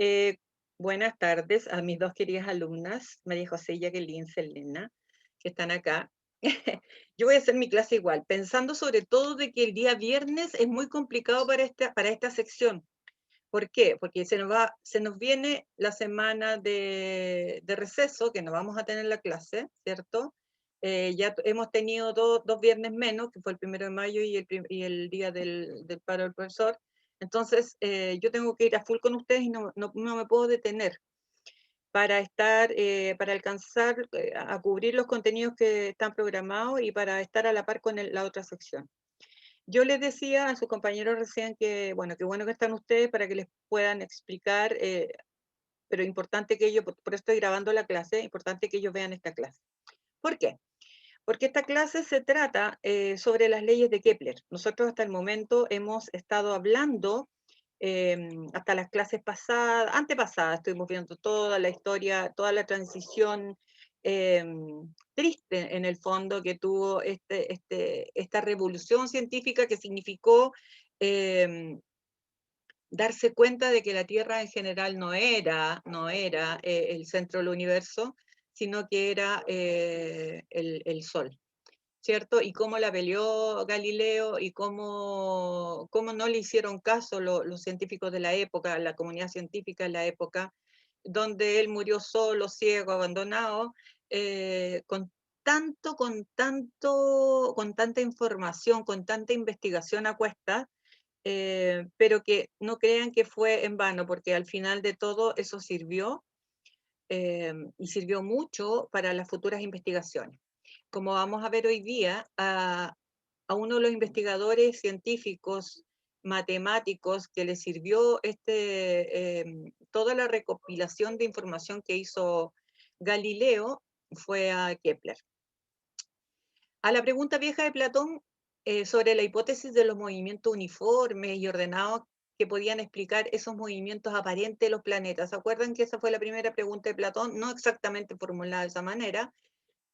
Eh, Buenas tardes a mis dos queridas alumnas, María José y Jacqueline Selena, que están acá. Yo voy a hacer mi clase igual, pensando sobre todo de que el día viernes es muy complicado para esta sección. ¿Por qué? Porque se nos viene la semana de receso, que no vamos a tener la clase, ¿cierto? Ya hemos tenido dos viernes menos, que fue el 1 de mayo y el día del paro del profesor. Entonces, yo tengo que ir a full con ustedes y no me puedo detener para alcanzar a cubrir los contenidos que están programados y para estar a la par con la otra sección. Yo les decía a sus compañeros recién que, bueno, qué bueno que están ustedes para que les puedan explicar, pero importante que ellos, por eso estoy grabando la clase, importante que ellos vean esta clase. ¿Por qué? Porque esta clase se trata sobre las leyes de Kepler. Nosotros hasta el momento hemos estado hablando, hasta las clases pasadas, antepasadas, estuvimos viendo toda la historia, toda la transición eh, triste en el fondo que tuvo esta revolución científica que significó eh, darse cuenta de que la Tierra en general no era el centro del universo, sino que era el Sol. ¿Cierto? Y cómo la peleó Galileo y cómo no le hicieron caso los científicos de la época, la comunidad científica de la época, donde él murió solo, ciego, abandonado, con tanta información, con tanta investigación a cuestas, pero que no crean que fue en vano, porque al final de todo eso sirvió, y sirvió mucho para las futuras investigaciones. Como vamos a ver hoy día, a uno de los investigadores científicos, matemáticos, que le sirvió toda la recopilación de información que hizo Galileo, fue a Kepler. A la pregunta vieja de Platón sobre la hipótesis de los movimientos uniformes y ordenados que podían explicar esos movimientos aparentes de los planetas. ¿Se acuerdan que esa fue la primera pregunta de Platón? No exactamente formulada de esa manera,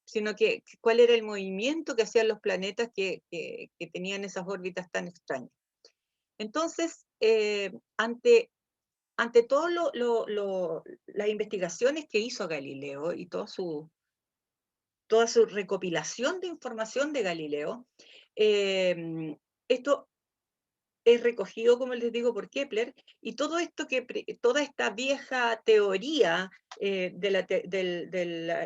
sino que cuál era el movimiento que hacían los planetas que tenían esas órbitas tan extrañas. Entonces, ante todo las investigaciones que hizo Galileo y toda su recopilación de información de Galileo, esto es recogido, como les digo, por Kepler, y toda esta vieja teoría de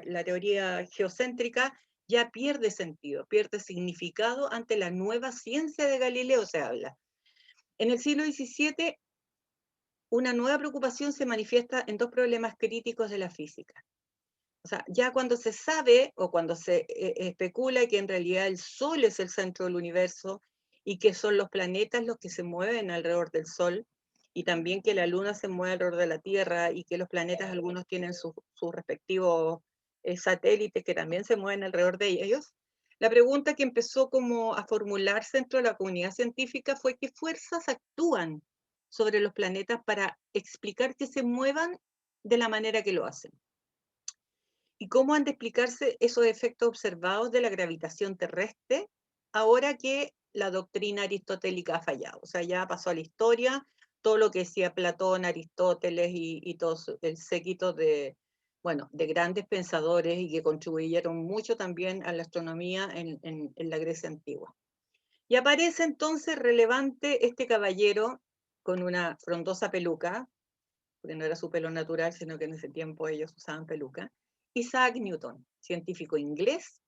la teoría geocéntrica ya pierde sentido, pierde significado ante la nueva ciencia de Galileo, se habla. En el siglo XVII, una nueva preocupación se manifiesta en dos problemas críticos de la física. O sea, ya cuando se sabe o cuando se especula que en realidad el Sol es el centro del universo y que son los planetas los que se mueven alrededor del Sol, y también que la Luna se mueve alrededor de la Tierra y que los planetas algunos tienen sus respectivos satélites que también se mueven alrededor de ellos, la pregunta que empezó como a formularse dentro de la comunidad científica fue qué fuerzas actúan sobre los planetas para explicar que se muevan de la manera que lo hacen. ¿Y cómo han de explicarse esos efectos observados de la gravitación terrestre ahora que la doctrina aristotélica ha fallado? O sea, ya pasó a la historia todo lo que decía Platón, Aristóteles y todo el séquito de grandes pensadores y que contribuyeron mucho también a la astronomía en la Grecia antigua. Y aparece entonces relevante este caballero con una frondosa peluca, porque no era su pelo natural, sino que en ese tiempo ellos usaban peluca, Isaac Newton, científico inglés,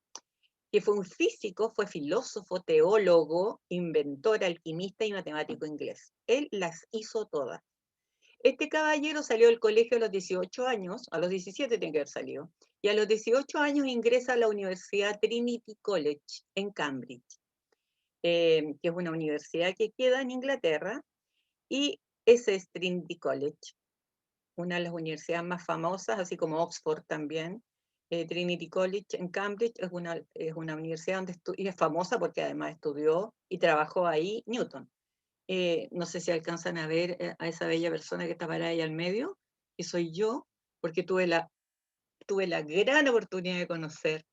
que fue un físico, fue filósofo, teólogo, inventor, alquimista y matemático inglés. Él las hizo todas. Este caballero salió del colegio a los 18 años, a los 17 tiene que haber salido, y a los 18 años ingresa a la Universidad Trinity College en Cambridge, que es una universidad que queda en Inglaterra, y ese es Trinity College, una de las universidades más famosas, así como Oxford también. Trinity College en Cambridge es una universidad donde y es famosa porque además estudió y trabajó ahí Newton. No sé si alcanzan a ver a esa bella persona que está parada ahí al medio, que soy yo, porque tuve la gran oportunidad de conocer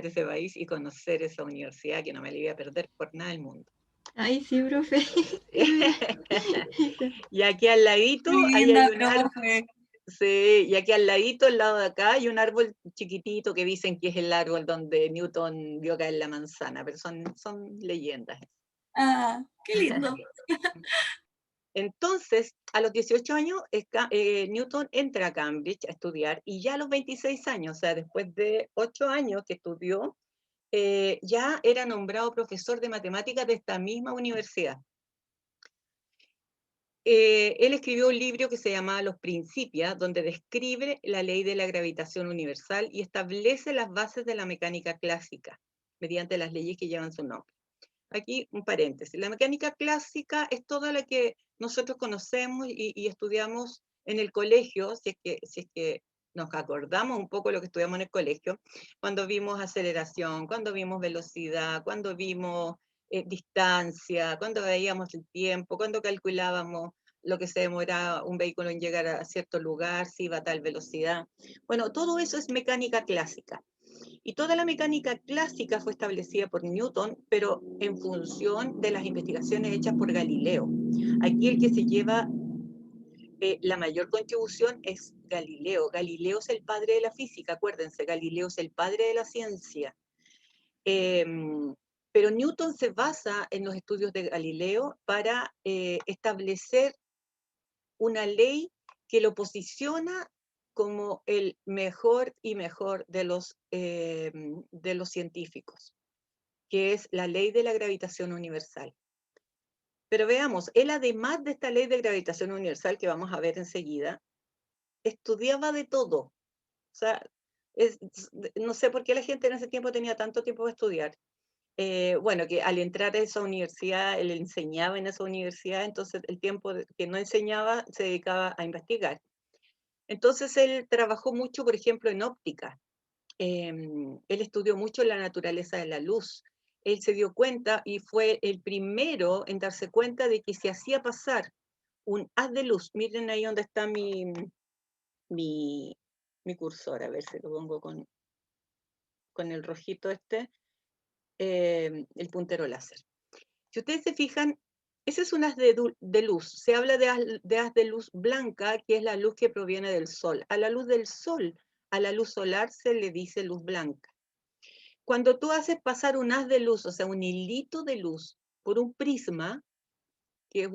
ese país y conocer esa universidad que no me la iba a perder por nada del mundo. Ay, sí, profe. Y aquí al Qué ladito, ahí linda, hay un árbol. profe. Sí, y aquí al ladito, al lado de acá, hay un árbol chiquitito que dicen que es el árbol donde Newton vio caer la manzana, pero son leyendas. Ah, qué lindo. Entonces, a los 18 años, Newton entra a Cambridge a estudiar y ya a los 26 años, o sea, después de 8 años que estudió, ya era nombrado profesor de matemáticas de esta misma universidad. Él escribió un libro que se llama Los Principia, donde describe la ley de la gravitación universal y establece las bases de la mecánica clásica, mediante las leyes que llevan su nombre. Aquí un paréntesis. La mecánica clásica es toda la que nosotros conocemos y estudiamos en el colegio, si es que nos acordamos un poco de lo que estudiamos en el colegio, cuando vimos aceleración, cuando vimos velocidad, cuando vimos distancia, cuando veíamos el tiempo, cuando calculábamos lo que se demoraba un vehículo en llegar a cierto lugar, si iba a tal velocidad. Bueno, todo eso es mecánica clásica. Y toda la mecánica clásica fue establecida por Newton, pero en función de las investigaciones hechas por Galileo. Aquí el que se lleva la mayor contribución es Galileo. Galileo es el padre de la física, acuérdense, Galileo es el padre de la ciencia. Pero Newton se basa en los estudios de Galileo para establecer una ley que lo posiciona como el mejor y mejor de los científicos, que es la ley de la gravitación universal. Pero veamos, él además de esta ley de gravitación universal que vamos a ver enseguida, estudiaba de todo. O sea, no sé por qué la gente en ese tiempo tenía tanto tiempo de estudiar. Bueno, que al entrar a esa universidad, él enseñaba en esa universidad, entonces el tiempo que no enseñaba se dedicaba a investigar. Entonces él trabajó mucho, por ejemplo, en óptica. Él estudió mucho la naturaleza de la luz. Él se dio cuenta y fue el primero en darse cuenta de que se hacía pasar un haz de luz. Miren ahí donde está mi, mi cursor, a ver si lo pongo con el rojito este, el puntero láser. Si ustedes se fijan, ese es un haz de luz. Se habla de haz de luz blanca, que es la luz que proviene del sol. A la luz del sol, a la luz solar se le dice luz blanca. Cuando tú haces pasar un haz de luz, o sea, un hilito de luz, por un prisma, que es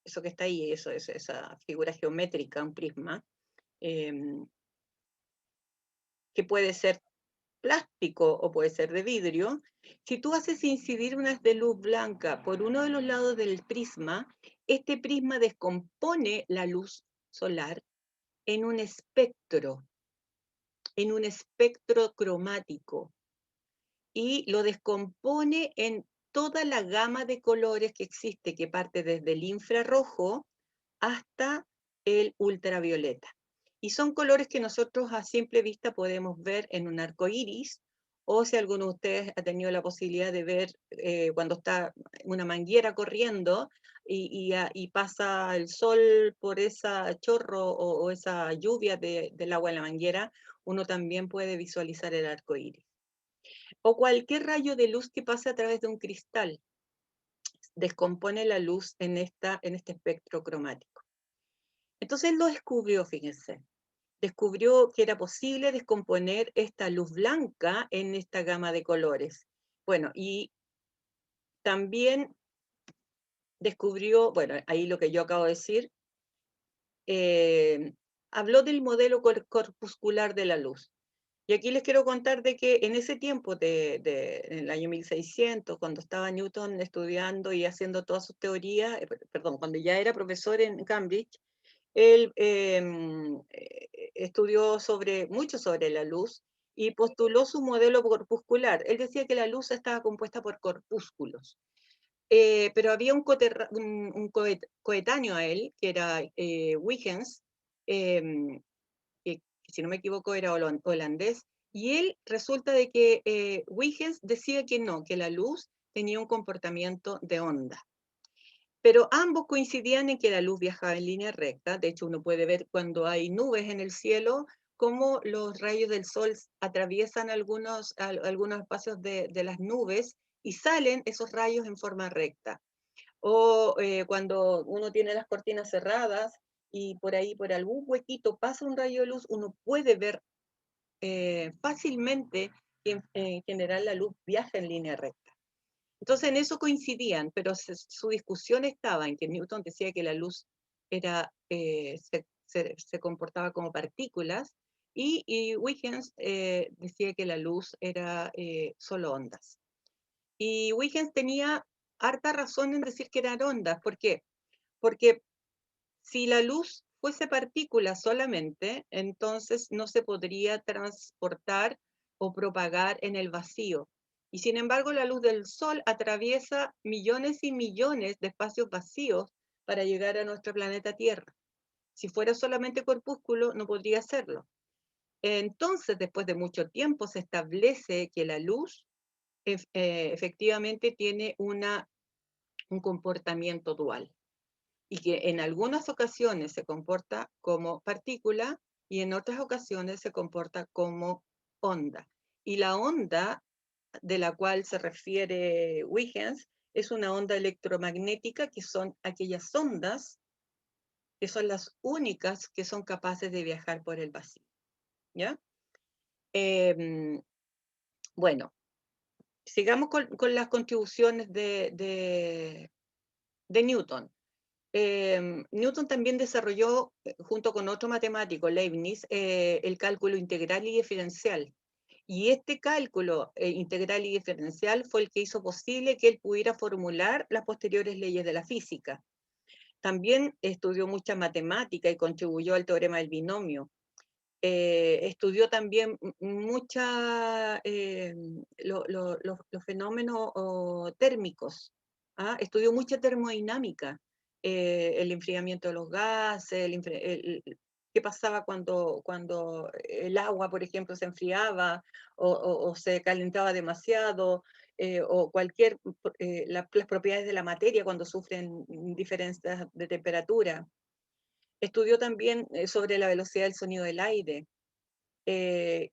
eso que está ahí, eso es esa figura geométrica, un prisma, eh, que puede ser plástico o puede ser de vidrio, si tú haces incidir un haz de luz blanca por uno de los lados del prisma, este prisma descompone la luz solar en un espectro cromático, y lo descompone en toda la gama de colores que existe, que parte desde el infrarrojo hasta el ultravioleta. Y son colores que nosotros a simple vista podemos ver en un arco iris, o si alguno de ustedes ha tenido la posibilidad de ver cuando está una manguera corriendo y pasa el sol por esa chorro o esa lluvia del agua en la manguera, uno también puede visualizar el arco iris. O cualquier rayo de luz que pase a través de un cristal descompone la luz en este espectro cromático. Entonces él lo descubrió, fíjense. Descubrió que era posible descomponer esta luz blanca en esta gama de colores. Bueno, y también descubrió, bueno, ahí lo que yo acabo de decir, habló del modelo corpuscular de la luz. Y aquí les quiero contar de que en ese tiempo, en el año 1600, cuando estaba Newton estudiando y haciendo todas sus teorías, perdón, cuando ya era profesor en Cambridge, él estudió mucho sobre la luz y postuló su modelo corpuscular. Él decía que la luz estaba compuesta por corpúsculos. Pero había un coetáneo a él, que era Huygens, que si no me equivoco era holandés, y él resulta de que Huygens decía que no, que la luz tenía un comportamiento de onda. Pero ambos coincidían en que la luz viajaba en línea recta. De hecho, uno puede ver cuando hay nubes en el cielo, cómo los rayos del sol atraviesan algunos espacios de las nubes y salen esos rayos en forma recta. O cuando uno tiene las cortinas cerradas y por ahí, por algún huequito, pasa un rayo de luz, uno puede ver fácilmente que en general la luz viaja en línea recta. Entonces en eso coincidían, pero su discusión estaba en que Newton decía que la luz era, se comportaba como partículas y Huygens decía que la luz era solo ondas. Y Huygens tenía harta razón en decir que eran ondas. ¿Por qué? Porque si la luz fuese partícula solamente, entonces no se podría transportar o propagar en el vacío. Y sin embargo, la luz del Sol atraviesa millones y millones de espacios vacíos para llegar a nuestro planeta Tierra. Si fuera solamente corpúsculo, no podría hacerlo. Entonces, después de mucho tiempo, se establece que la luz efectivamente tiene un comportamiento dual y que en algunas ocasiones se comporta como partícula y en otras ocasiones se comporta como onda. Y la onda de la cual se refiere Huygens es una onda electromagnética, que son aquellas ondas que son las únicas que son capaces de viajar por el vacío. ¿Ya? Bueno, sigamos con las contribuciones de Newton. Newton también desarrolló, junto con otro matemático, Leibniz, el cálculo integral y diferencial. Y este cálculo integral y diferencial fue el que hizo posible que él pudiera formular las posteriores leyes de la física. También estudió mucha matemática y contribuyó al teorema del binomio. Estudió también los fenómenos térmicos. ¿Ah? Estudió mucha termodinámica, el enfriamiento de los gases, qué pasaba cuando el agua, por ejemplo, se enfriaba o se calentaba demasiado, o las propiedades de la materia cuando sufren diferencias de temperatura. Estudió también sobre la velocidad del sonido del aire.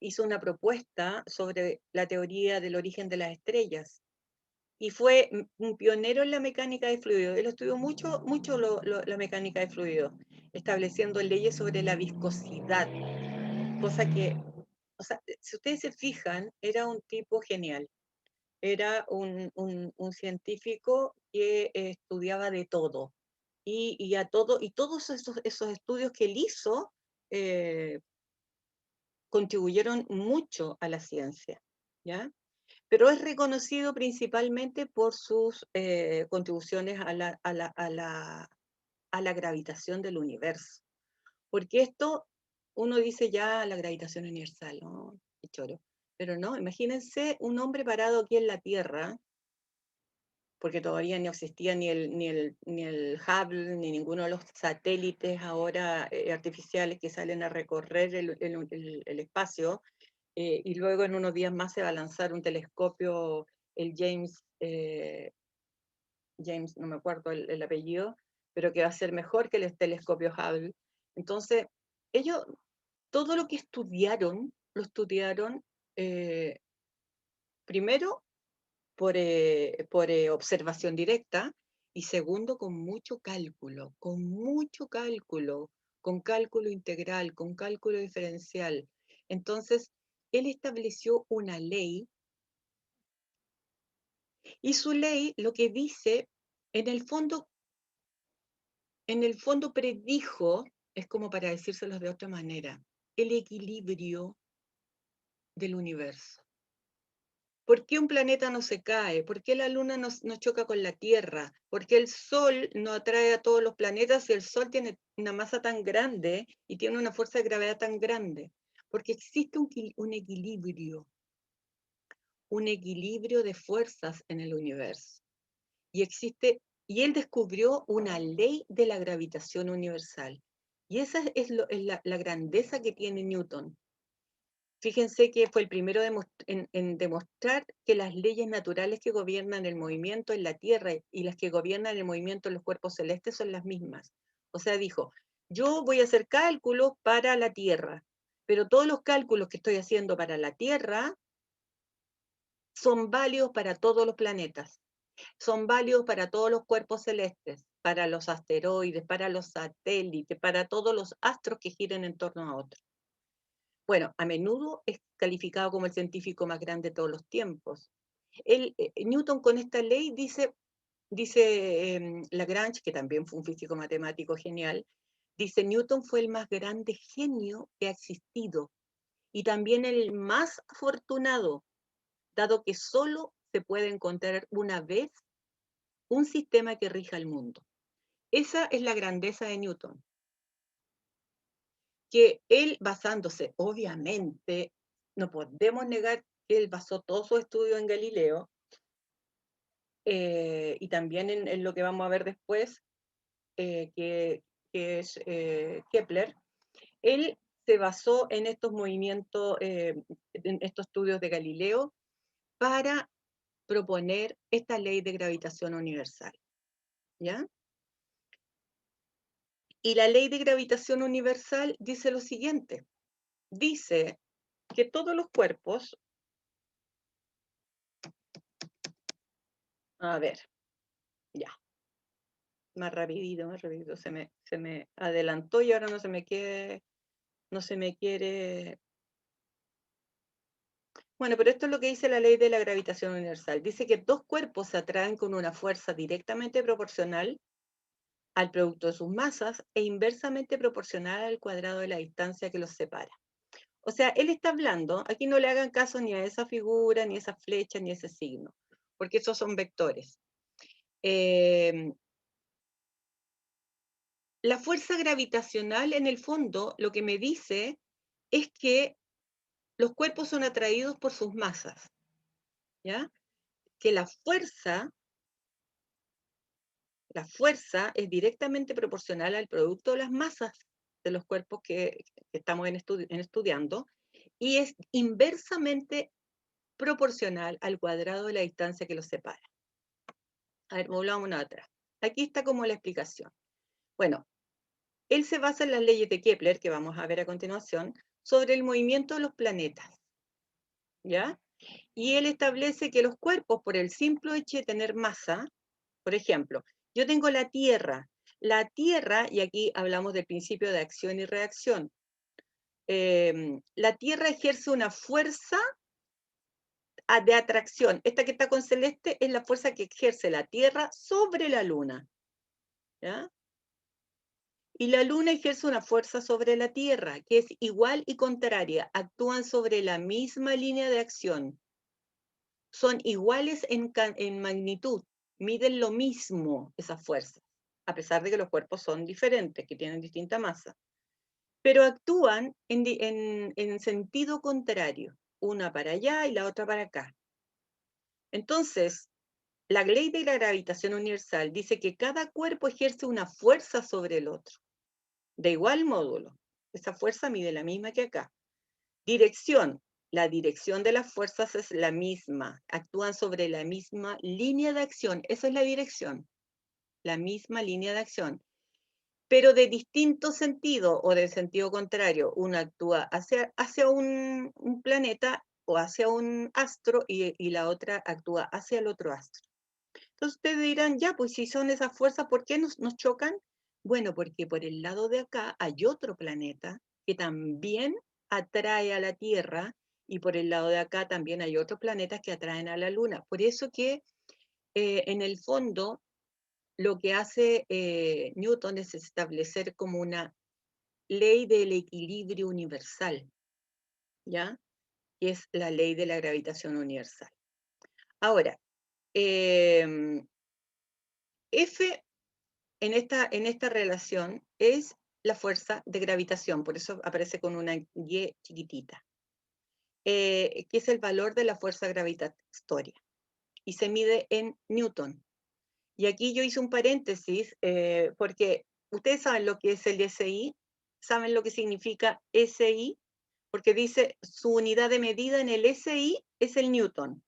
Hizo una propuesta sobre la teoría del origen de las estrellas y fue un pionero en la mecánica de fluidos. Él estudió mucho, mucho la mecánica de fluidos, estableciendo leyes sobre la viscosidad, cosa que, o sea, si ustedes se fijan, era un tipo genial. Era un científico que estudiaba de todo. Y todos esos estudios que él hizo contribuyeron mucho a la ciencia, ¿ya? Pero es reconocido principalmente por sus contribuciones a la gravitación del universo. Porque esto, uno dice ya la gravitación universal, ¿no? Qué choro. Pero no, imagínense un hombre parado aquí en la Tierra, porque todavía no existía ni el Hubble, ni ninguno de los satélites ahora artificiales que salen a recorrer el espacio, y luego en unos días más se va a lanzar un telescopio, el James, no me acuerdo el apellido, pero que va a ser mejor que el telescopio Hubble. Entonces, ellos, todo lo que estudiaron, lo estudiaron eh, primero por observación directa y segundo con cálculo integral, con cálculo diferencial. Entonces, él estableció una ley y su ley lo que dice, en el fondo, predijo, es como para decírselos de otra manera, el equilibrio del universo. ¿Por qué un planeta no se cae? ¿Por qué la Luna no choca con la Tierra? ¿Por qué el Sol no atrae a todos los planetas si el Sol tiene una masa tan grande y tiene una fuerza de gravedad tan grande? Porque existe un equilibrio de fuerzas en el universo. Y él descubrió una ley de la gravitación universal. Y esa es la grandeza que tiene Newton. Fíjense que fue el primero en demostrar que las leyes naturales que gobiernan el movimiento en la Tierra y las que gobiernan el movimiento en los cuerpos celestes son las mismas. O sea, dijo, yo voy a hacer cálculos para la Tierra, pero todos los cálculos que estoy haciendo para la Tierra son válidos para todos los planetas, son válidos para todos los cuerpos celestes, para los asteroides, para los satélites, para todos los astros que giren en torno a otros. Bueno, a menudo es calificado como el científico más grande de todos los tiempos. Newton con esta ley dice Lagrange, que también fue un físico matemático genial, dice Newton fue el más grande genio que ha existido y también el más afortunado, dado que solo se puede encontrar una vez un sistema que rija el mundo. Esa es la grandeza de Newton, que él basándose, obviamente, no podemos negar que él basó todo su estudio en Galileo, y también en lo que vamos a ver después, que es Kepler. Él se basó en estos movimientos, en estos estudios de Galileo, para proponer esta ley de gravitación universal, ¿ya? Y la ley de gravitación universal dice lo siguiente, dice que todos los cuerpos, a ver, ya, más rapidito, se me adelantó y ahora no se me quiere. Bueno, pero esto es lo que dice la ley de la gravitación universal. Dice que dos cuerpos se atraen con una fuerza directamente proporcional al producto de sus masas e inversamente proporcional al cuadrado de la distancia que los separa. O sea, él está hablando, aquí no le hagan caso ni a esa figura, ni a esa flecha, ni a ese signo, porque esos son vectores. La fuerza gravitacional, en el fondo, lo que me dice es que los cuerpos son atraídos por sus masas, ¿ya? Que la fuerza es directamente proporcional al producto de las masas de los cuerpos que estamos estudiando y es inversamente proporcional al cuadrado de la distancia que los separa. A ver, volvamos una atrás. Aquí está como la explicación. Bueno, él se basa en las leyes de Kepler, que vamos a ver a continuación, sobre el movimiento de los planetas, ¿ya? Y él establece que los cuerpos, por el simple hecho de tener masa, por ejemplo, yo tengo la Tierra, y aquí hablamos del principio de acción y reacción, la Tierra ejerce una fuerza de atracción. Esta que está con celeste es la fuerza que ejerce la Tierra sobre la Luna, ¿ya? Y la Luna ejerce una fuerza sobre la Tierra, que es igual y contraria, actúan sobre la misma línea de acción, son iguales en magnitud, miden lo mismo esas fuerzas, a pesar de que los cuerpos son diferentes, que tienen distinta masa, pero actúan en sentido contrario, una para allá y la otra para acá. Entonces, la ley de la gravitación universal dice que cada cuerpo ejerce una fuerza sobre el otro, de igual módulo. Esa fuerza mide la misma que acá. Dirección. La dirección de las fuerzas es la misma. Actúan sobre la misma línea de acción. Esa es la dirección. La misma línea de acción. Pero de distinto sentido o de sentido contrario. Una actúa hacia un planeta o hacia un astro y la otra actúa hacia el otro astro. Entonces ustedes dirán, ya, pues si son esas fuerzas, ¿por qué nos chocan? Bueno, porque por el lado de acá hay otro planeta que también atrae a la Tierra y por el lado de acá también hay otros planetas que atraen a la Luna. Por eso que en el fondo lo que hace Newton es establecer como una ley del equilibrio universal, ¿ya? Que es la ley de la gravitación universal. Ahora, F en esta relación es la fuerza de gravitación, por eso aparece con una Y chiquitita, que es el valor de la fuerza gravitatoria, y se mide en Newton. Y aquí yo hice un paréntesis, porque ustedes saben lo que es el SI, saben lo que significa SI, porque dice su unidad de medida en el SI es el Newton.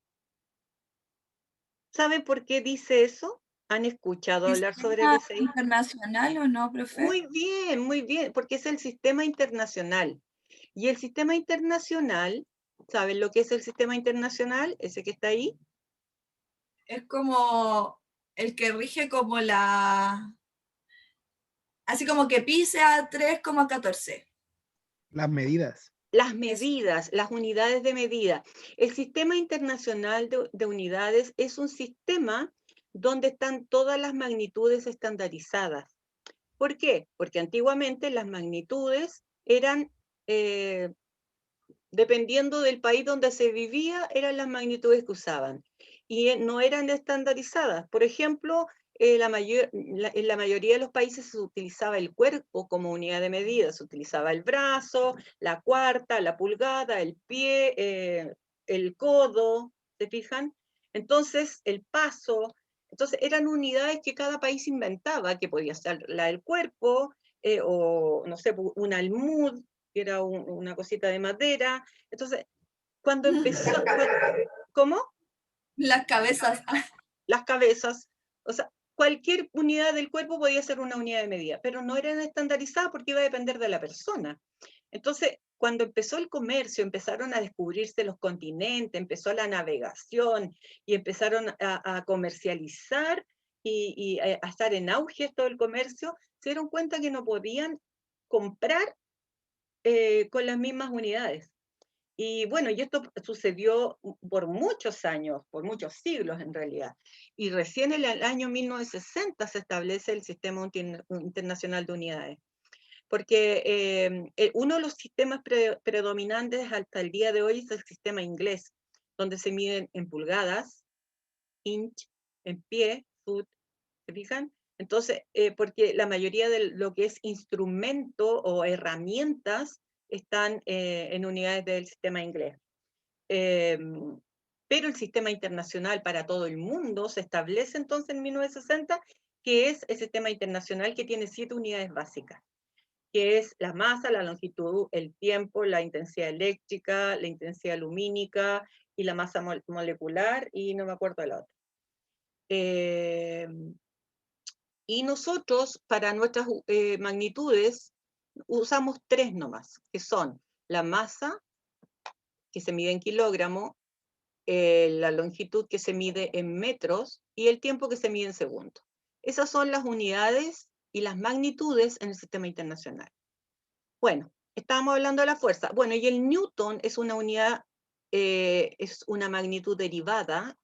¿Saben por qué dice eso? ¿Han escuchado hablar sobre el ¿Sistema SI? internacional o no, profe? Muy bien, porque es el sistema internacional. Y el sistema internacional ¿Saben lo que es el sistema internacional? Ese que está ahí. Es como el que rige como la... Así como que pise a 3,14. Las medidas. Las Eso. medidas, las unidades de medida. El sistema internacional de unidades es un sistema donde están todas las magnitudes estandarizadas. ¿Por qué? Porque antiguamente las magnitudes eran, dependiendo del país donde se vivía, eran las magnitudes que usaban. Y no eran estandarizadas. Por ejemplo, en la mayoría de los países se utilizaba el cuerpo como unidad de medida. Se utilizaba el brazo, la cuarta, la pulgada, el pie, el codo, ¿se fijan? Entonces, el paso. Entonces, eran unidades que cada país inventaba, que podía ser la del cuerpo, o, no sé, un almud, que era una cosita de madera. Entonces, cuando empezó, ¿cómo? Las cabezas. Las cabezas, o sea, cualquier unidad del cuerpo podía ser una unidad de medida, pero no eran estandarizadas porque iba a depender de la persona. Entonces, cuando empezó el comercio, empezaron a descubrirse los continentes, empezó la navegación y empezaron a comercializar y a estar en auge todo el comercio, se dieron cuenta que no podían comprar con las mismas unidades. Y bueno, y esto sucedió por muchos años, por muchos siglos en realidad. Y recién en el año 1960 se establece el Sistema Internacional de Unidades. Porque uno de los sistemas predominantes hasta el día de hoy es el sistema inglés, donde se miden en pulgadas, inch, en pie, foot, ¿se fijan? Entonces, porque la mayoría de lo que es instrumento o herramientas están en unidades del sistema inglés. Pero el sistema internacional para todo el mundo se establece entonces en 1960, que es el sistema internacional que tiene 7 unidades básicas, que es la masa, la longitud, el tiempo, la intensidad eléctrica, la intensidad lumínica y la masa molecular, y no me acuerdo de la otra. Y nosotros, para nuestras magnitudes, usamos 3 nomás, que son la masa, que se mide en kilogramos, la longitud que se mide en metros y el tiempo que se mide en segundos. Esas son las unidades y las magnitudes en el sistema internacional. Bueno, estábamos hablando de la fuerza. Bueno, y el newton es una unidad, es una magnitud derivada.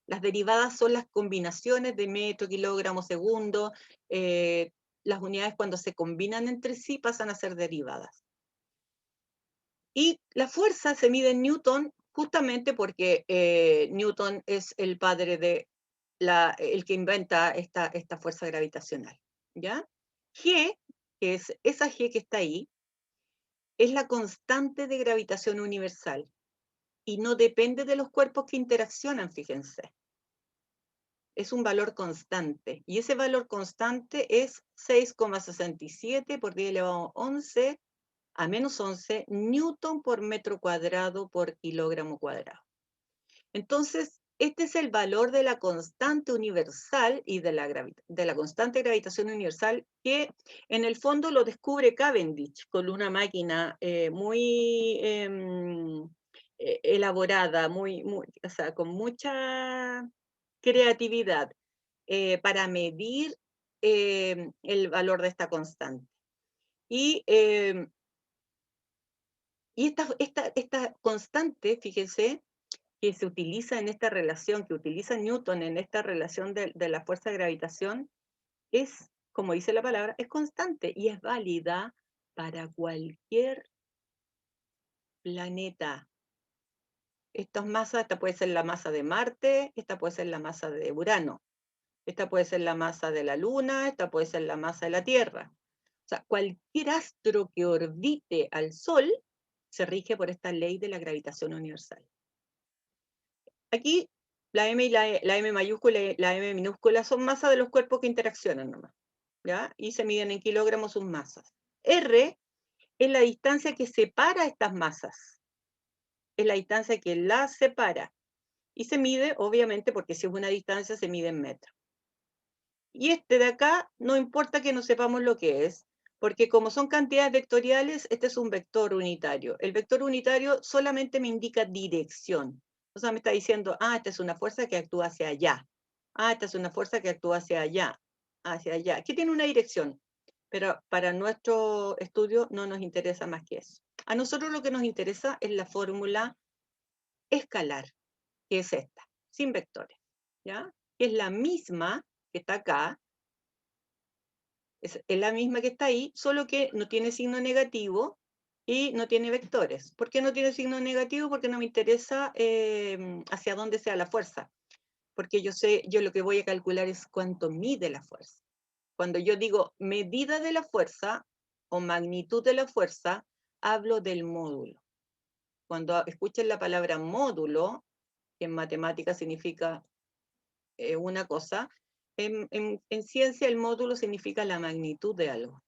Las derivadas son las combinaciones de metro, kilogramo, segundo. Las unidades cuando se combinan entre sí pasan a ser derivadas. Y la fuerza se mide en newton justamente porque Newton es el padre de el que inventa esta fuerza gravitacional, ¿ya? G, que es esa G que está ahí, es la constante de gravitación universal y no depende de los cuerpos que interaccionan, fíjense. Es un valor constante y ese valor constante es 6,67 por 10 elevado a 11 a menos 11 newton por metro cuadrado por kilogramo cuadrado. Entonces, este es el valor de la constante universal y de la constante de gravitación universal que en el fondo lo descubre Cavendish con una máquina muy elaborada, o sea, con mucha creatividad para medir el valor de esta constante. Y esta constante, fíjense, que se utiliza en esta relación, que utiliza Newton en esta relación de la fuerza de gravitación, es, como dice la palabra, es constante y es válida para cualquier planeta. Estas masas, esta puede ser la masa de Marte, esta puede ser la masa de Urano, esta puede ser la masa de la Luna, esta puede ser la masa de la Tierra. O sea, cualquier astro que orbite al Sol se rige por esta ley de la gravitación universal. Aquí la M y la M mayúscula y la M minúscula son masas de los cuerpos que interaccionan nomás, ¿ya? Y se miden en kilogramos sus masas. R es la distancia que separa estas masas. Es la distancia que las separa. Y se mide, obviamente, porque si es una distancia, se mide en metros. Y este de acá, no importa que no sepamos lo que es, Porque como son cantidades vectoriales, este es un vector unitario. El vector unitario solamente me indica dirección. O sea, me está diciendo, esta es una fuerza que actúa hacia allá. Esta es una fuerza que actúa hacia allá, hacia allá. Que tiene una dirección, pero para nuestro estudio no nos interesa más que eso. A nosotros lo que nos interesa es la fórmula escalar, que es esta, sin vectores, ¿ya? Que es la misma que está acá, es la misma que está ahí, solo que no tiene signo negativo y no tiene vectores. ¿Por qué no tiene signo negativo? Porque no me interesa hacia dónde sea la fuerza. Porque yo lo que voy a calcular es cuánto mide la fuerza. Cuando yo digo medida de la fuerza o magnitud de la fuerza, hablo del módulo. Cuando escuchen la palabra módulo, que en matemática significa una cosa, en ciencia el módulo significa la magnitud de algo.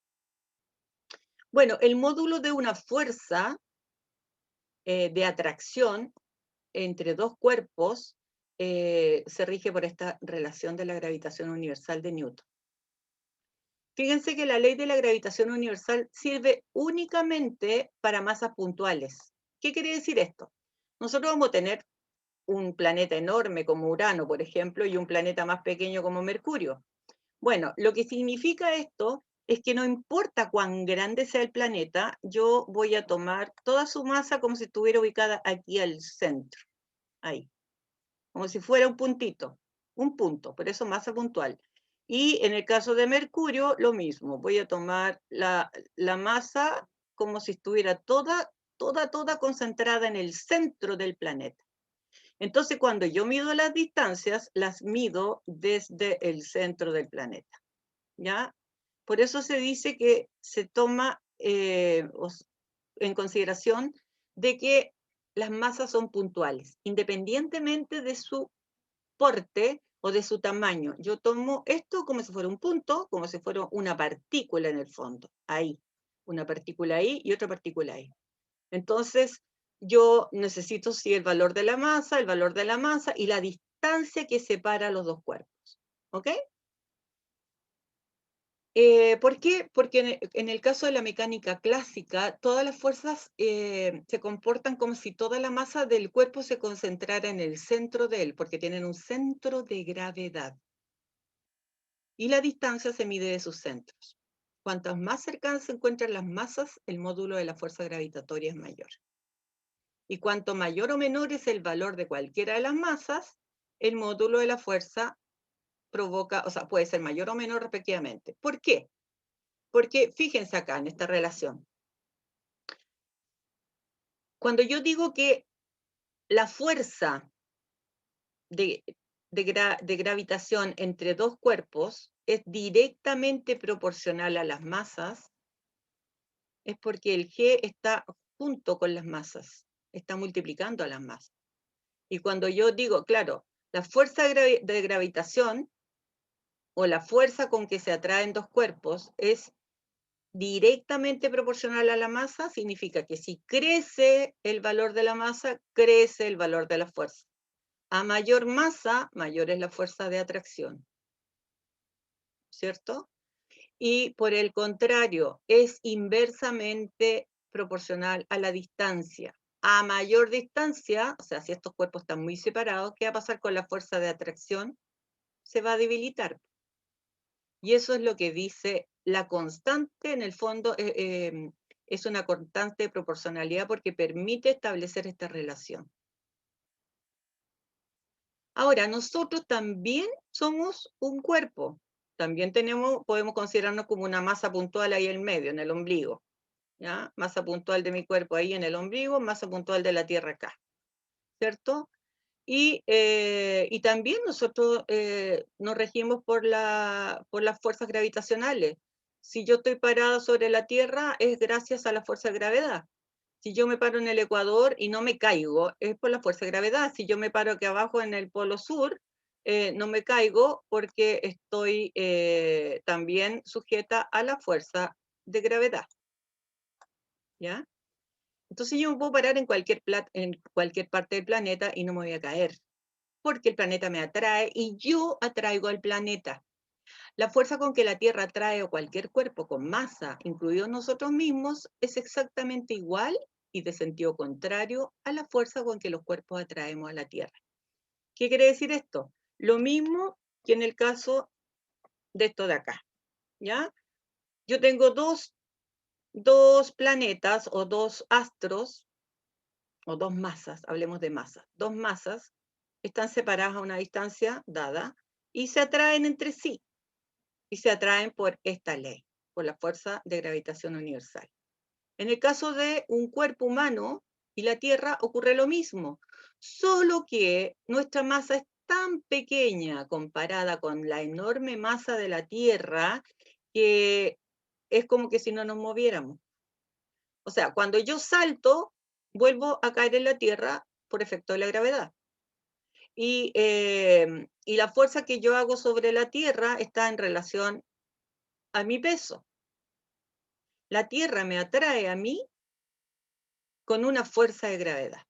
Bueno, el módulo de una fuerza de atracción entre dos cuerpos se rige por esta relación de la gravitación universal de Newton. Fíjense que la ley de la gravitación universal sirve únicamente para masas puntuales. ¿Qué quiere decir esto? Nosotros vamos a tener un planeta enorme como Urano, por ejemplo, y un planeta más pequeño como Mercurio. Bueno, lo que significa esto es que no importa cuán grande sea el planeta, yo voy a tomar toda su masa como si estuviera ubicada aquí al centro, ahí, como si fuera un punto, por eso masa puntual. Y en el caso de Mercurio, lo mismo, voy a tomar la masa como si estuviera toda concentrada en el centro del planeta. Entonces, cuando yo mido las distancias, las mido desde el centro del planeta, ¿ya? Por eso se dice que se toma en consideración de que las masas son puntuales, independientemente de su porte o de su tamaño. Yo tomo esto como si fuera un punto, como si fuera una partícula en el fondo, ahí, una partícula ahí y otra partícula ahí. Entonces, yo necesito sí el valor de la masa y la distancia que separa los dos cuerpos. ¿Ok? ¿Por qué? Porque en el caso de la mecánica clásica, todas las fuerzas se comportan como si toda la masa del cuerpo se concentrara en el centro de él, porque tienen un centro de gravedad. Y la distancia se mide de sus centros. Cuantas más cercanas se encuentran las masas, el módulo de la fuerza gravitatoria es mayor. Y cuanto mayor o menor es el valor de cualquiera de las masas, el módulo de la fuerza provoca, o sea, puede ser mayor o menor respectivamente. ¿Por qué? Porque fíjense acá en esta relación. Cuando yo digo que la fuerza de gravitación entre dos cuerpos es directamente proporcional a las masas, es porque el G está junto con las masas, está multiplicando a las masas. Y cuando yo digo, claro, la fuerza de gravitación o la fuerza con que se atraen dos cuerpos es directamente proporcional a la masa, significa que si crece el valor de la masa, crece el valor de la fuerza. A mayor masa, mayor es la fuerza de atracción, ¿cierto? Y por el contrario, es inversamente proporcional a la distancia. A mayor distancia, o sea, si estos cuerpos están muy separados, ¿qué va a pasar con la fuerza de atracción? Se va a debilitar. Y eso es lo que dice la constante, en el fondo, es una constante de proporcionalidad porque permite establecer esta relación. Ahora, nosotros también somos un cuerpo. También podemos considerarnos como una masa puntual ahí en medio, en el ombligo. ¿Ya? Masa puntual de mi cuerpo ahí en el ombligo, masa puntual de la Tierra acá. ¿Cierto? Y también nosotros nos regimos por las fuerzas gravitacionales. Si yo estoy parada sobre la Tierra, es gracias a la fuerza de gravedad. Si yo me paro en el Ecuador y no me caigo, es por la fuerza de gravedad. Si yo me paro aquí abajo en el Polo Sur, no me caigo porque estoy también sujeta a la fuerza de gravedad. ¿Ya? Entonces yo me puedo parar en cualquier parte del planeta y no me voy a caer, porque el planeta me atrae y yo atraigo al planeta. La fuerza con que la Tierra atrae a cualquier cuerpo con masa, incluidos nosotros mismos, es exactamente igual y de sentido contrario a la fuerza con que los cuerpos atraemos a la Tierra. ¿Qué quiere decir esto? Lo mismo que en el caso de esto de acá, ¿ya? Yo tengo dos planetas o dos astros, o dos masas, hablemos de masas. Dos masas están separadas a una distancia dada y se atraen entre sí. Y se atraen por esta ley, por la fuerza de gravitación universal. En el caso de un cuerpo humano y la Tierra ocurre lo mismo, solo que nuestra masa es tan pequeña comparada con la enorme masa de la Tierra que es como que si no nos moviéramos. O sea, cuando yo salto, vuelvo a caer en la Tierra por efecto de la gravedad. Y la fuerza que yo hago sobre la Tierra está en relación a mi peso. La Tierra me atrae a mí con una fuerza de gravedad.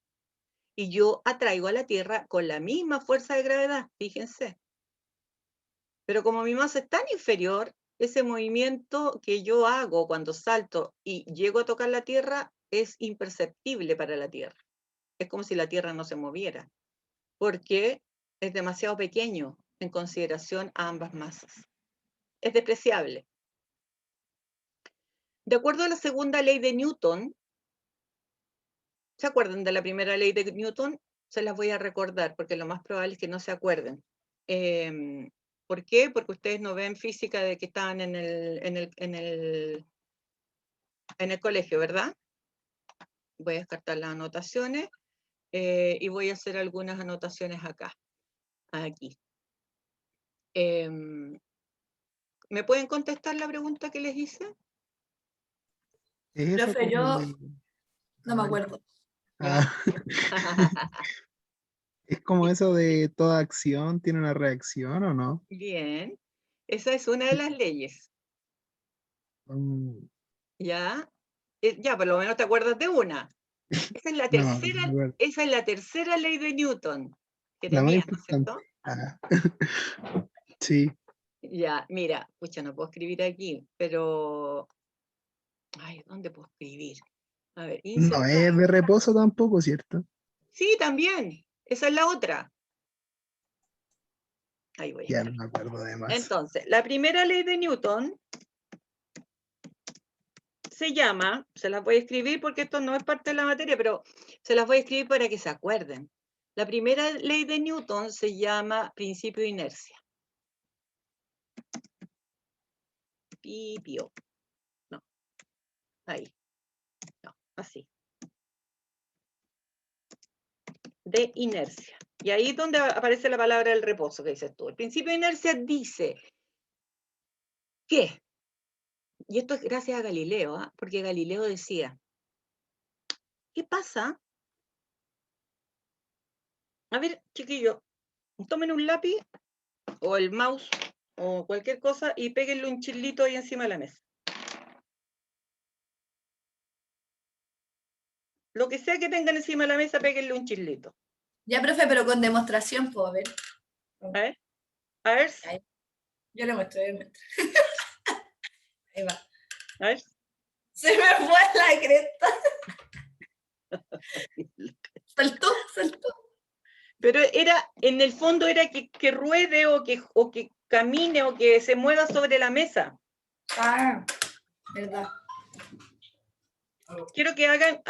Y yo atraigo a la Tierra con la misma fuerza de gravedad, fíjense. Pero como mi masa es tan inferior, ese movimiento que yo hago cuando salto y llego a tocar la Tierra es imperceptible para la Tierra. Es como si la Tierra no se moviera, porque es demasiado pequeño en consideración a ambas masas. Es despreciable. De acuerdo a la segunda ley de Newton, ¿se acuerdan de la primera ley de Newton? Se las voy a recordar, porque lo más probable es que no se acuerden. ¿Por qué? Porque ustedes no ven física de que estaban en el colegio, ¿verdad? Voy a descartar las anotaciones y voy a hacer algunas anotaciones acá, aquí. ¿Me pueden contestar la pregunta que les hice? ¿Es eso Profe, yo como no me acuerdo. ¿Ya? es como eso de toda acción tiene una reacción o no? Bien, esa es una de las leyes, Mm, ¿ya? Ya, por lo menos te acuerdas de una. Esa es la no, no tercera, me acuerdo. esa es la tercera ley de Newton, La más Jeremías, ¿no es importante. cierto? Ah, sí, Ya, mira, pucha, no puedo escribir aquí, pero, ay, ¿dónde puedo escribir? A ver, no insertar. es de reposo tampoco, ¿cierto? Sí, también, esa es la otra. Ahí voy a Ya no estar. me acuerdo de más. Entonces, la primera ley de Newton se llama, se las voy a escribir porque esto no es parte de la materia, pero se las voy a escribir para que se acuerden. La primera ley de Newton se llama principio de inercia. Pipio. No, ahí. No, así. De inercia. Y ahí es donde aparece la palabra del reposo que dices tú. El principio de inercia dice que, y esto es gracias a Galileo, ¿eh? Porque Galileo decía, ¿qué pasa? A ver, chiquillo, tomen un lápiz o el mouse o cualquier cosa y péguenle un chilito ahí encima de la mesa. Lo que sea que tengan encima de la mesa, péguenle un chilito. Ya, profe, pero con demostración, puedo ver. A ver, a ver, Ahí. Yo le muestro, yo le muestro. Ahí va. a ver. Se me fue la cresta. Saltó, saltó. Pero era, en el fondo era que ruede o que camine o que se mueva sobre la mesa. Ah, verdad. Quiero que hagan,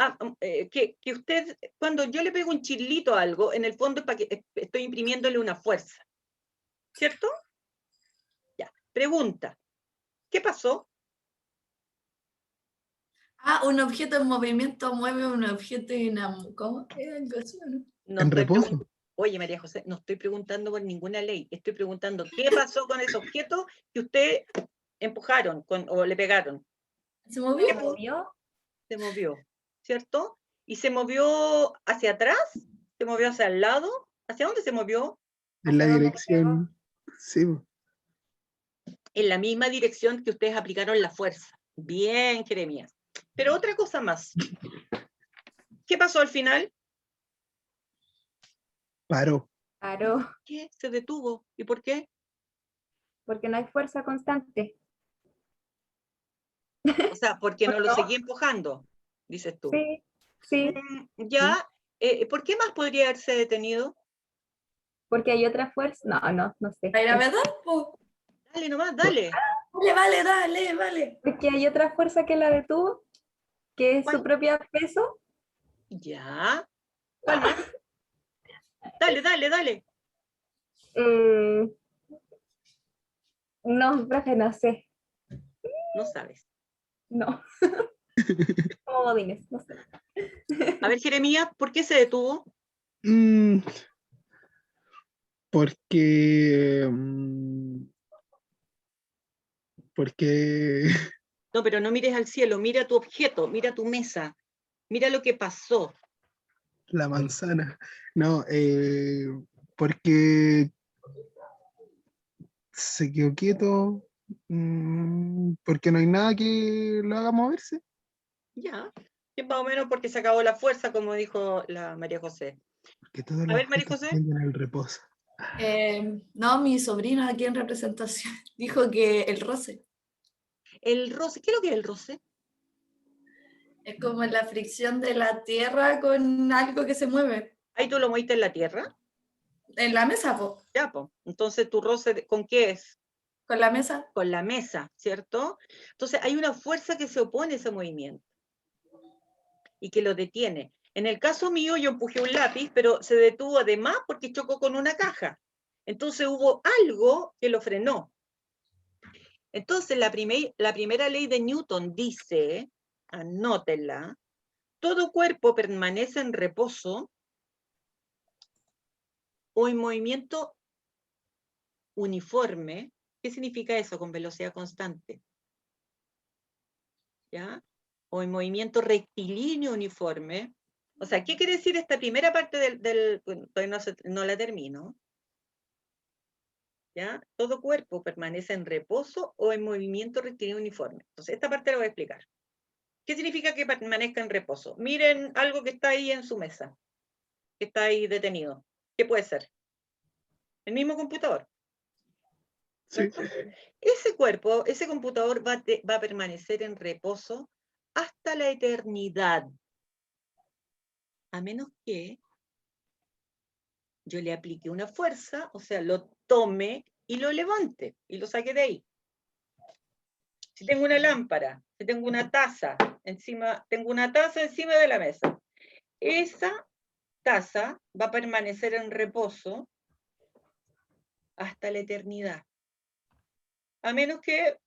que usted, cuando yo le pego un chilito a algo, en el fondo es para que estoy imprimiéndole una fuerza. ¿Cierto? Ya. Pregunta. ¿Qué pasó? Ah, un objeto en movimiento mueve un objeto en ¿cómo? Algo así, ¿no? No En estoy reposo. preguntando. Oye, María José, no estoy preguntando por ninguna ley. Estoy preguntando qué pasó con ese objeto que usted empujaron o le pegaron. ¿Se movió? ¿Qué movió? Se movió, ¿cierto? ¿Y se movió hacia atrás? ¿Se movió hacia el lado? ¿Hacia dónde se movió? En la dirección. Sí, En la misma dirección que ustedes aplicaron la fuerza. Bien, Jeremías. Pero otra cosa más. ¿Qué pasó al final? paró. Claro. ¿Qué? Se detuvo. ¿Y por qué? porque no hay fuerza constante. O sea, porque no lo ¿No? seguí empujando, dices tú. Sí, sí, Ya, ¿por qué más podría haberse detenido? porque hay otra fuerza. No sé. ¿La gravedad? Po. Dale nomás, dale. Vale, dale. Porque hay otra fuerza que la detuvo, que es ¿Cuál? su propio peso. Ya. ¿Cuál más? Dale. Mm, no, profe, no sé. No sabes. No. Como Godínez, no sé. A ver, Jeremías, ¿por qué se detuvo? Mm, porque... porque No, pero no mires al cielo, mira tu objeto, mira tu mesa, mira lo que pasó. la manzana. No, porque se quedó quieto. Porque no hay nada que lo haga moverse. Ya, que más o menos porque se acabó la fuerza, como dijo la María José. Porque todos A los ver, María objetos José. tienden al reposo. No, mi sobrino aquí en representación dijo que el roce El roce, ¿qué es lo que es el roce? es como la fricción de la tierra con algo que se mueve. Ahí tú lo moviste en la tierra. En la mesa, po. Ya, pues. Entonces, ¿tu roce con qué es? Con la mesa. Con la mesa, ¿cierto? Entonces, hay una fuerza que se opone a ese movimiento y que lo detiene. En el caso mío, yo empujé un lápiz, pero se detuvo además porque chocó con una caja. Entonces, hubo algo que lo frenó. Entonces, la primera ley de Newton dice, anótenla, todo cuerpo permanece en reposo o en movimiento uniforme. ¿Qué significa eso con velocidad constante? ¿Ya? O en movimiento rectilíneo uniforme. O sea, ¿qué quiere decir esta primera parte bueno, todavía no la termino. ¿Ya? Todo cuerpo permanece en reposo o en movimiento rectilíneo uniforme. Entonces, esta parte la voy a explicar. ¿Qué significa que permanezca en reposo? Miren algo que está ahí en su mesa, que está ahí detenido. ¿Qué puede ser? El mismo computador. Sí. Ese cuerpo, ese computador va a permanecer en reposo hasta la eternidad, a menos que yo le aplique una fuerza, o sea, lo tome y lo levante y lo saque de ahí. Si tengo una lámpara, si tengo una taza encima, tengo una taza encima de la mesa, esa taza va a permanecer en reposo hasta la eternidad, a menos que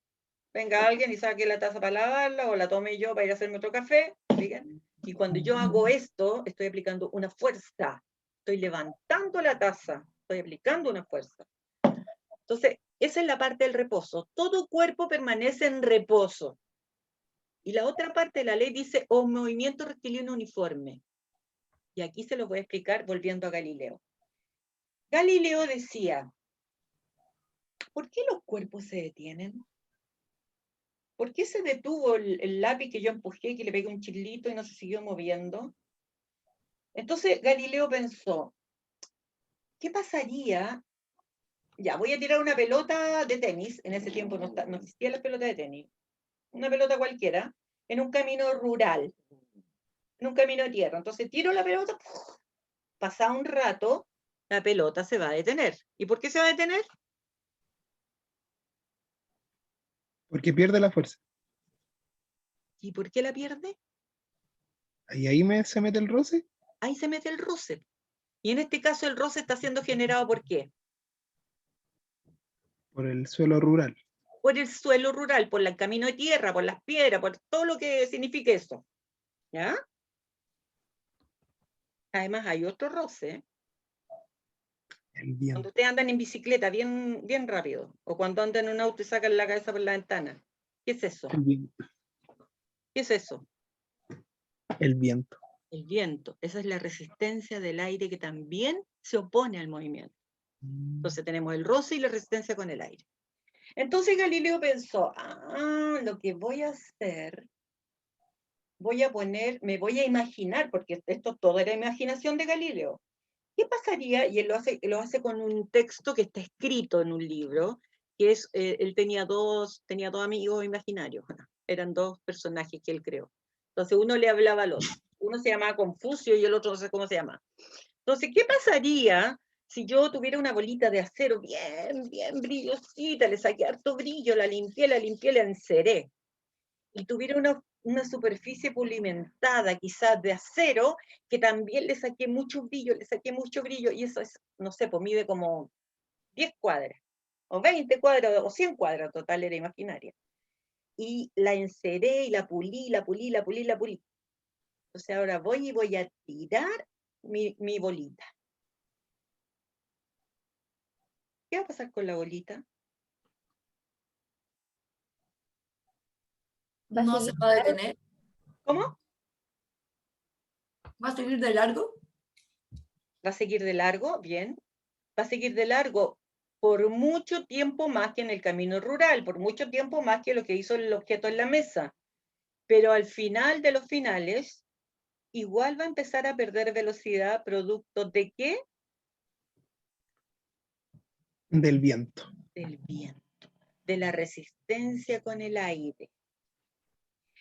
venga alguien y saque la taza para lavarla o la tome yo para ir a hacerme otro café. ¿Siguen? Y cuando yo hago esto, estoy aplicando una fuerza. Estoy levantando la taza, estoy aplicando una fuerza. Entonces, esa es la parte del reposo. Todo cuerpo permanece en reposo. Y la otra parte de la ley dice, o movimiento rectilíneo uniforme. Y aquí se los voy a explicar volviendo a Galileo. Galileo decía, ¿por qué los cuerpos se detienen? ¿Por qué se detuvo el lápiz que yo empujé, que le pegué un chilito y no se siguió moviendo? Entonces Galileo pensó, ¿qué pasaría? Ya, voy a tirar una pelota de tenis, en ese tiempo no existían las pelotas de tenis, una pelota cualquiera, en un camino rural, en un camino de tierra. Entonces tiro la pelota, pasa un rato, la pelota se va a detener. ¿Y por qué se va a detener? Porque pierde la fuerza. ¿Y por qué la pierde? Y ahí se mete el roce. Ahí se mete el roce. Y en este caso el roce está siendo generado ¿por qué? Por el suelo rural. Por el suelo rural, por el camino de tierra, por las piedras, por todo lo que signifique eso. ¿Ya? Además hay otro roce. El viento. Cuando ustedes andan en bicicleta bien, bien rápido, o cuando andan en un auto y sacan la cabeza por la ventana. ¿Qué es eso? El viento. ¿Qué es eso? El viento. El viento. Esa es la resistencia del aire que también se opone al movimiento. Entonces tenemos el roce y la resistencia con el aire. Entonces Galileo pensó, lo que voy a hacer, me voy a imaginar, porque esto todo era imaginación de Galileo. ¿Qué pasaría? Y él lo hace con un texto que está escrito en un libro, que es, él tenía dos amigos imaginarios, eran dos personajes que él creó. Entonces uno le hablaba al otro, uno se llamaba Confucio y el otro no sé cómo se llama. Entonces, ¿qué pasaría si yo tuviera una bolita de acero bien, bien brillosita, le saqué harto brillo, la limpié, la enceré, y tuviera una superficie pulimentada, quizás de acero, que también le saqué mucho brillo, y eso es, no sé, pues mide como 10 cuadras, o 20 cuadras, o 100 cuadras total, era imaginaria. Y la enceré, y la pulí. Entonces ahora voy a tirar mi bolita. ¿Qué va a pasar con la bolita? Va a No seguir se va a largo. detener. ¿Cómo? Va a seguir de largo. ¿Va a seguir de largo? Bien. Va a seguir de largo por mucho tiempo más que en el camino rural, por mucho tiempo más que lo que hizo el objeto en la mesa. Pero al final de los finales, igual va a empezar a perder velocidad producto de ¿qué? Del viento. Del viento, de la resistencia con el aire.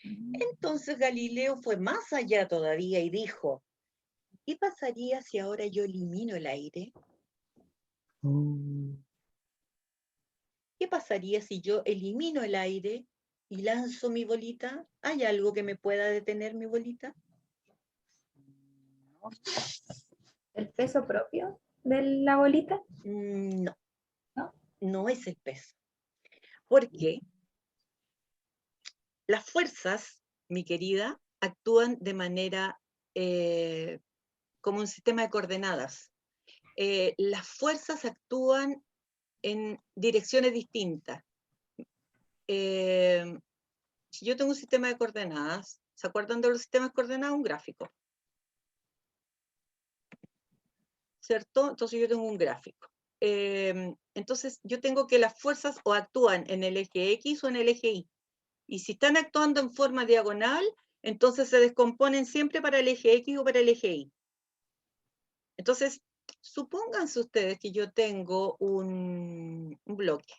Entonces Galileo fue más allá todavía y dijo, ¿qué pasaría si ahora yo elimino el aire? Oh. ¿Qué pasaría si yo elimino el aire y lanzo mi bolita? ¿Hay algo que me pueda detener mi bolita? El peso propio de la bolita. No, ¿No? no es el peso. Porque las fuerzas, mi querida, actúan de manera como un sistema de coordenadas. Las fuerzas actúan en direcciones distintas. Si yo tengo un sistema de coordenadas, ¿se acuerdan de los sistemas de coordenadas? Un gráfico, ¿cierto? Entonces yo tengo un gráfico. Entonces yo tengo que las fuerzas o actúan en el eje X o en el eje Y. Y si están actuando en forma diagonal, entonces se descomponen siempre para el eje X o para el eje Y. Entonces, supónganse ustedes que yo tengo un bloque.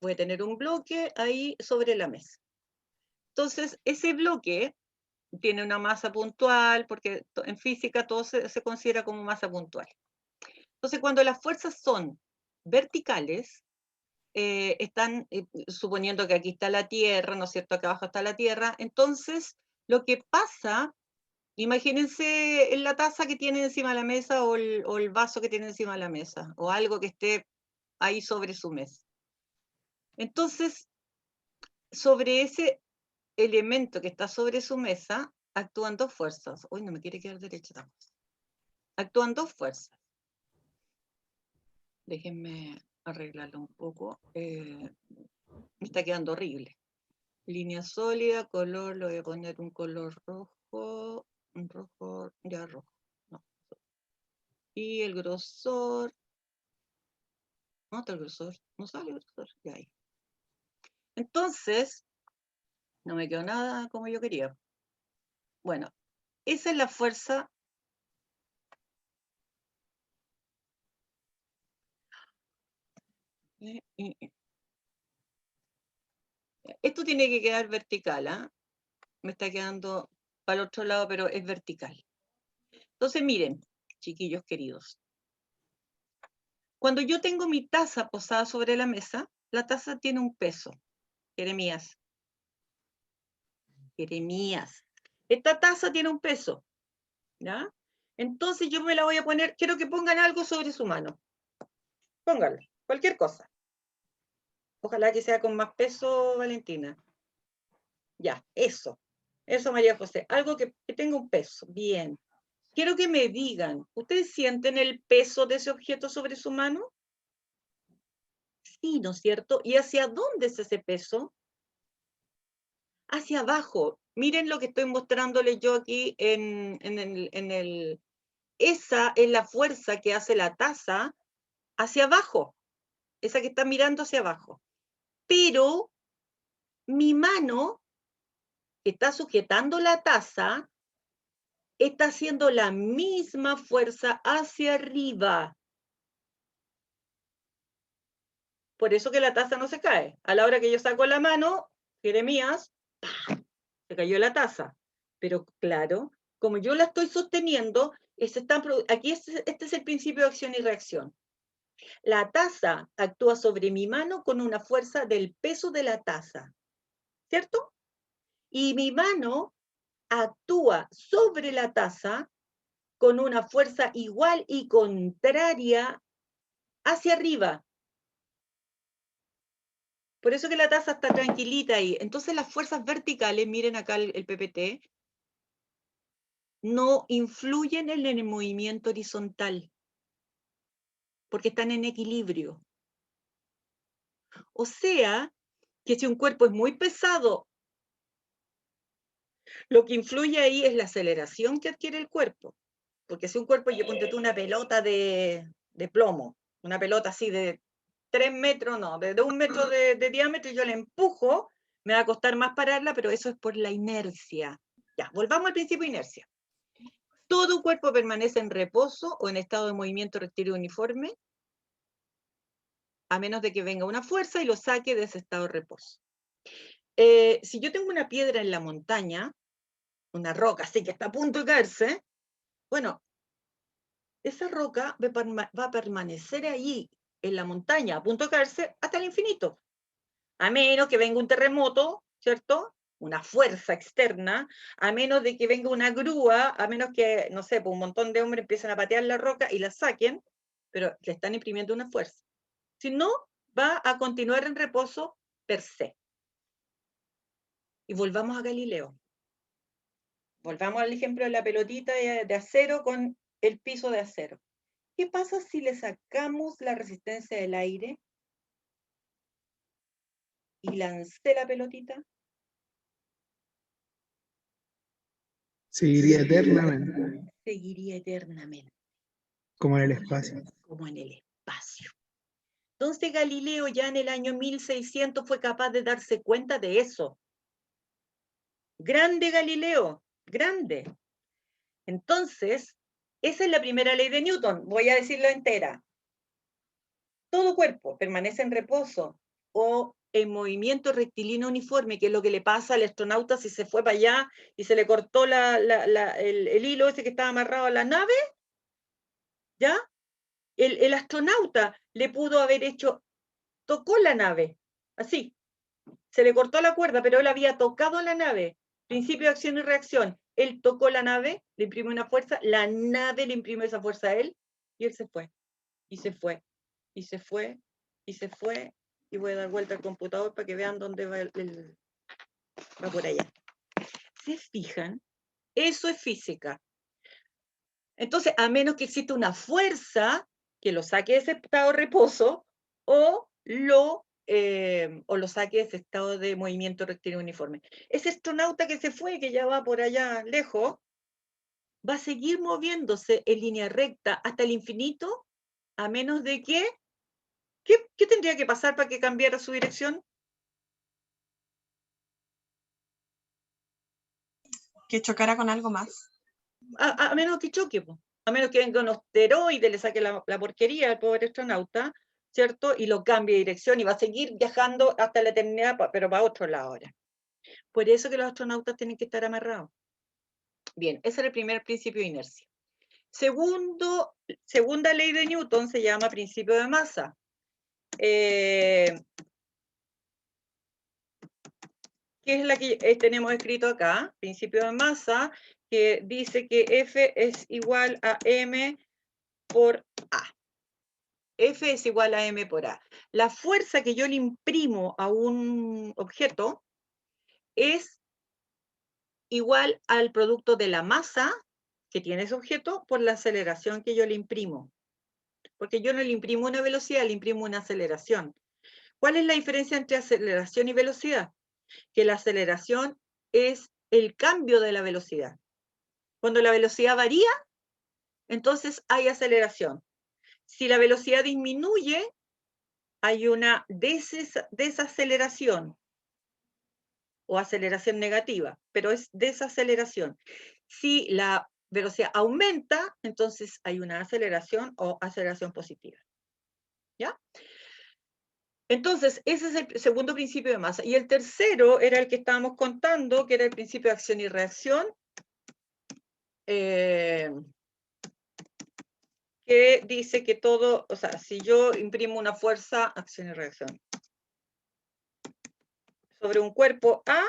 Voy a tener un bloque ahí sobre la mesa. Entonces, ese bloque tiene una masa puntual, porque en física todo se considera como masa puntual. Entonces, cuando las fuerzas son verticales, están suponiendo que aquí está la Tierra, ¿no es cierto? Acá abajo está la Tierra. Entonces, lo que pasa, imagínense en la taza que tienen encima de la mesa o el vaso que tienen encima de la mesa, o algo que esté ahí sobre su mesa. Entonces, sobre ese elemento que está sobre su mesa, actúan dos fuerzas. Uy, no me quiere quedar derecha esta cosa. Actúan dos fuerzas. Déjenme arreglarlo un poco. Me está quedando horrible. Línea sólida, color, le voy a poner un color rojo, ya rojo. No. Y el grosor, no está el grosor, no sale el grosor, ya ahí. Entonces, no me quedó nada como yo quería. Bueno, esa es la fuerza. Esto tiene que quedar vertical, ¿ah? Me está quedando para el otro lado, pero es vertical. Entonces, miren, chiquillos queridos. Cuando yo tengo mi taza posada sobre la mesa, la taza tiene un peso. Jeremías. Esta taza tiene un peso, ¿ya? Entonces yo me la voy a poner, quiero que pongan algo sobre su mano. Pónganlo, cualquier cosa. Ojalá que sea con más peso, Valentina. Ya, eso. Eso, María José. Algo que tenga un peso. Bien. Quiero que me digan, ¿ustedes sienten el peso de ese objeto sobre su mano? Sí, ¿no es cierto? ¿Y hacia dónde es ese peso? Hacia abajo. Miren lo que estoy mostrándoles yo aquí esa es la fuerza que hace la taza hacia abajo. Esa que está mirando hacia abajo. Pero mi mano, que está sujetando la taza, está haciendo la misma fuerza hacia arriba. Por eso que la taza no se cae. A la hora que yo saco la mano, Jeremías, ¡pam!, se cayó la taza. Pero claro, como yo la estoy sosteniendo, aquí este es el principio de acción y reacción. La taza actúa sobre mi mano con una fuerza del peso de la taza, ¿cierto? Y mi mano actúa sobre la taza con una fuerza igual y contraria hacia arriba. Por eso que la taza está tranquilita ahí. Entonces las fuerzas verticales, miren acá el PPT, no influyen en el movimiento horizontal, porque están en equilibrio. O sea, que si un cuerpo es muy pesado, lo que influye ahí es la aceleración que adquiere el cuerpo. Porque si un cuerpo, yo ponte tú una pelota de plomo, una pelota así de 3 metros, no, de 1 metro de diámetro, y yo la empujo, me va a costar más pararla, pero eso es por la inercia. Ya, volvamos al principio de inercia. Todo cuerpo permanece en reposo o en estado de movimiento rectilíneo uniforme, a menos de que venga una fuerza y lo saque de ese estado de reposo. Si yo tengo una piedra en la montaña, una roca así que está a punto de caerse, bueno, esa roca va a permanecer ahí en la montaña, a punto de caerse, hasta el infinito. A menos que venga un terremoto, ¿cierto? Una fuerza externa, a menos de que venga una grúa, a menos que, no sé, pues un montón de hombres empiecen a patear la roca y la saquen, pero le están imprimiendo una fuerza. Si no, va a continuar en reposo per se. Y volvamos a Galileo. Volvamos al ejemplo de la pelotita de acero con el piso de acero. ¿Qué pasa si le sacamos la resistencia del aire y lancé la pelotita? Seguiría eternamente, Seguiría eternamente, como en el espacio. como en el espacio. Entonces Galileo ya en el año 1600 fue capaz de darse cuenta de eso. Grande Galileo, grande. Entonces, esa es la primera ley de Newton, voy a decirla entera. Todo cuerpo permanece en reposo o en movimiento rectilíneo uniforme, que es lo que le pasa al astronauta si se fue para allá y se le cortó el hilo ese que estaba amarrado a la nave, ¿ya? El astronauta le pudo haber tocó la nave, así, se le cortó la cuerda, pero él había tocado la nave. Principio de acción y reacción. Él tocó la nave, le imprimió una fuerza, la nave le imprimió esa fuerza a él, y él se fue, y se fue, y se fue, y se fue, y voy a dar vuelta al computador para que vean dónde va va por allá. ¿Se fijan? Eso es física. Entonces, a menos que exista una fuerza que lo saque de ese estado de reposo, o lo saque de ese estado de movimiento rectilíneo uniforme. Ese astronauta que se fue, que ya va por allá lejos, va a seguir moviéndose en línea recta hasta el infinito, a menos de que, ¿qué tendría que pasar para que cambiara su dirección? Que chocara con algo más. A menos que choque, po. A menos que venga un asteroide, le saque la porquería al pobre astronauta, ¿cierto? Y lo cambie de dirección y va a seguir viajando hasta la eternidad, pero para otro lado ahora. Por eso que los astronautas tienen que estar amarrados. Bien, ese es el primer principio de inercia. Segunda ley de Newton se llama principio de masa. Que es la que tenemos escrito acá, principio de masa, que dice que F es igual a M por A. F es igual a M por A. La fuerza que yo le imprimo a un objeto es igual al producto de la masa que tiene ese objeto por la aceleración que yo le imprimo. Porque yo no le imprimo una velocidad, le imprimo una aceleración. ¿Cuál es la diferencia entre aceleración y velocidad? Que la aceleración es el cambio de la velocidad. Cuando la velocidad varía, entonces hay aceleración. Si la velocidad disminuye, hay una desaceleración o aceleración negativa, pero es desaceleración. Si la velocidad aumenta, entonces hay una aceleración o aceleración positiva. ¿Ya? Entonces, ese es el segundo principio de masa. Y el tercero era el que estábamos contando, que era el principio de acción y reacción, que dice que todo, o sea, si yo imprimo una fuerza, acción y reacción, sobre un cuerpo A,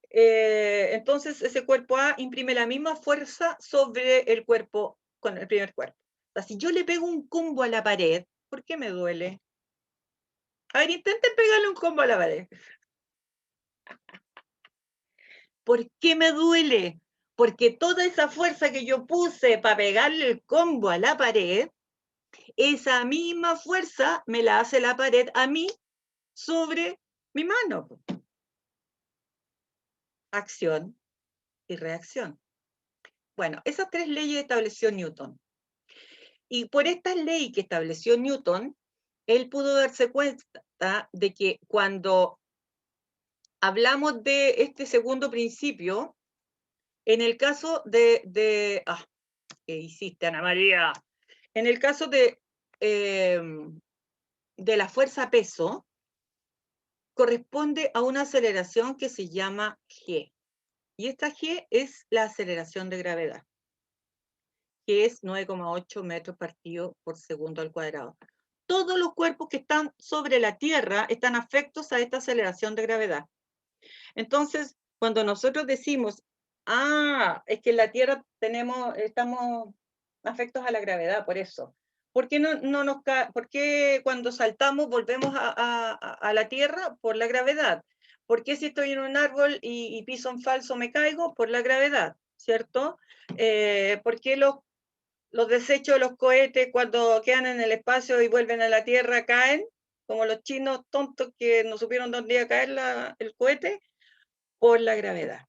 entonces ese cuerpo A imprime la misma fuerza sobre el cuerpo, con el primer cuerpo. O sea, si yo le pego un combo a la pared, ¿por qué me duele? A ver, intenten pegarle un combo a la pared. ¿Por qué me duele? Porque toda esa fuerza que yo puse para pegarle el combo a la pared, esa misma fuerza me la hace la pared a mí sobre mi mano. Acción y reacción. Bueno, esas tres leyes estableció Newton. Y por esta ley que estableció Newton, él pudo darse cuenta de que cuando hablamos de este segundo principio, en el caso ¿qué hiciste, Ana María? En el caso de la fuerza peso, corresponde a una aceleración que se llama G. Y esta G es la aceleración de gravedad, que es 9,8 metros partido por segundo al cuadrado. Todos los cuerpos que están sobre la Tierra están afectos a esta aceleración de gravedad. Entonces, cuando nosotros decimos, es que en la Tierra estamos afectos a la gravedad, por eso. ¿Por qué por qué cuando saltamos volvemos a la Tierra? Por la gravedad. ¿Por qué si estoy en un árbol y piso en falso me caigo? Por la gravedad, ¿cierto? ¿Por qué los desechos de los cohetes cuando quedan en el espacio y vuelven a la Tierra caen? Como los chinos tontos que no supieron dónde iba a caer el cohete, por la gravedad,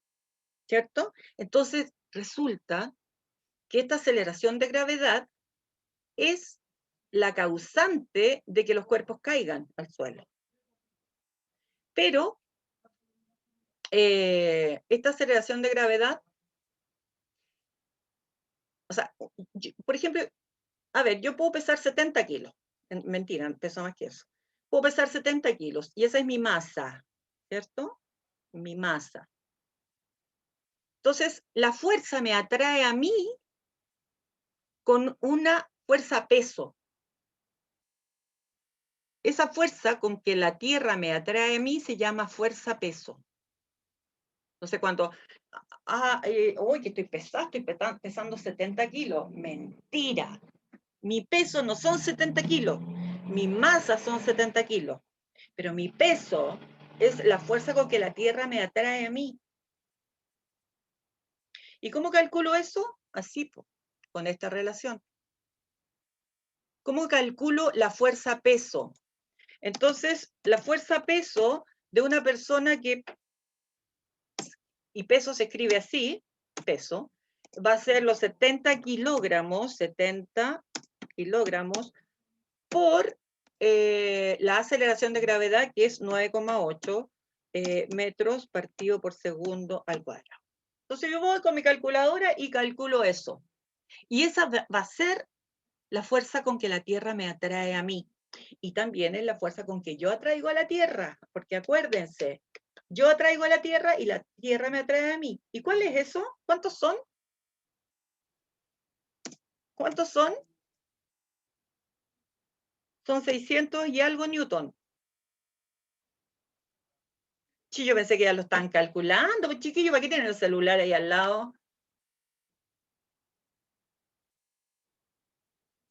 ¿cierto? Entonces, resulta que esta aceleración de gravedad es la causante de que los cuerpos caigan al suelo. Pero, esta aceleración de gravedad, o sea, por ejemplo, a ver, yo puedo pesar 70 kilos. Mentira, peso más que eso. Puedo pesar 70 kilos y esa es mi masa, ¿cierto? Mi masa. Entonces, la fuerza me atrae a mí con una fuerza peso. Esa fuerza con que la Tierra me atrae a mí se llama fuerza peso. Entonces, cuando, que estoy pesando 70 kilos. Mentira. Mi peso no son 70 kilos. Mi masa son 70 kilos. Pero mi peso es la fuerza con que la Tierra me atrae a mí. ¿Y cómo calculo eso? Así, con esta relación. ¿Cómo calculo la fuerza peso? Entonces, la fuerza peso de una persona y peso se escribe así, peso, va a ser los 70 kilogramos por la aceleración de gravedad, que es 9,8 metros partido por segundo al cuadrado. Entonces yo voy con mi calculadora y calculo eso. Y esa va a ser la fuerza con que la Tierra me atrae a mí. Y también es la fuerza con que yo atraigo a la Tierra, porque acuérdense, yo atraigo a la Tierra y la Tierra me atrae a mí. ¿Y cuál es eso? ¿Cuántos son? ¿Cuántos son? Son 600 y algo newton. Sí, yo pensé que ya lo están calculando. Pues chiquillo, ¿para qué tienen el celular ahí al lado?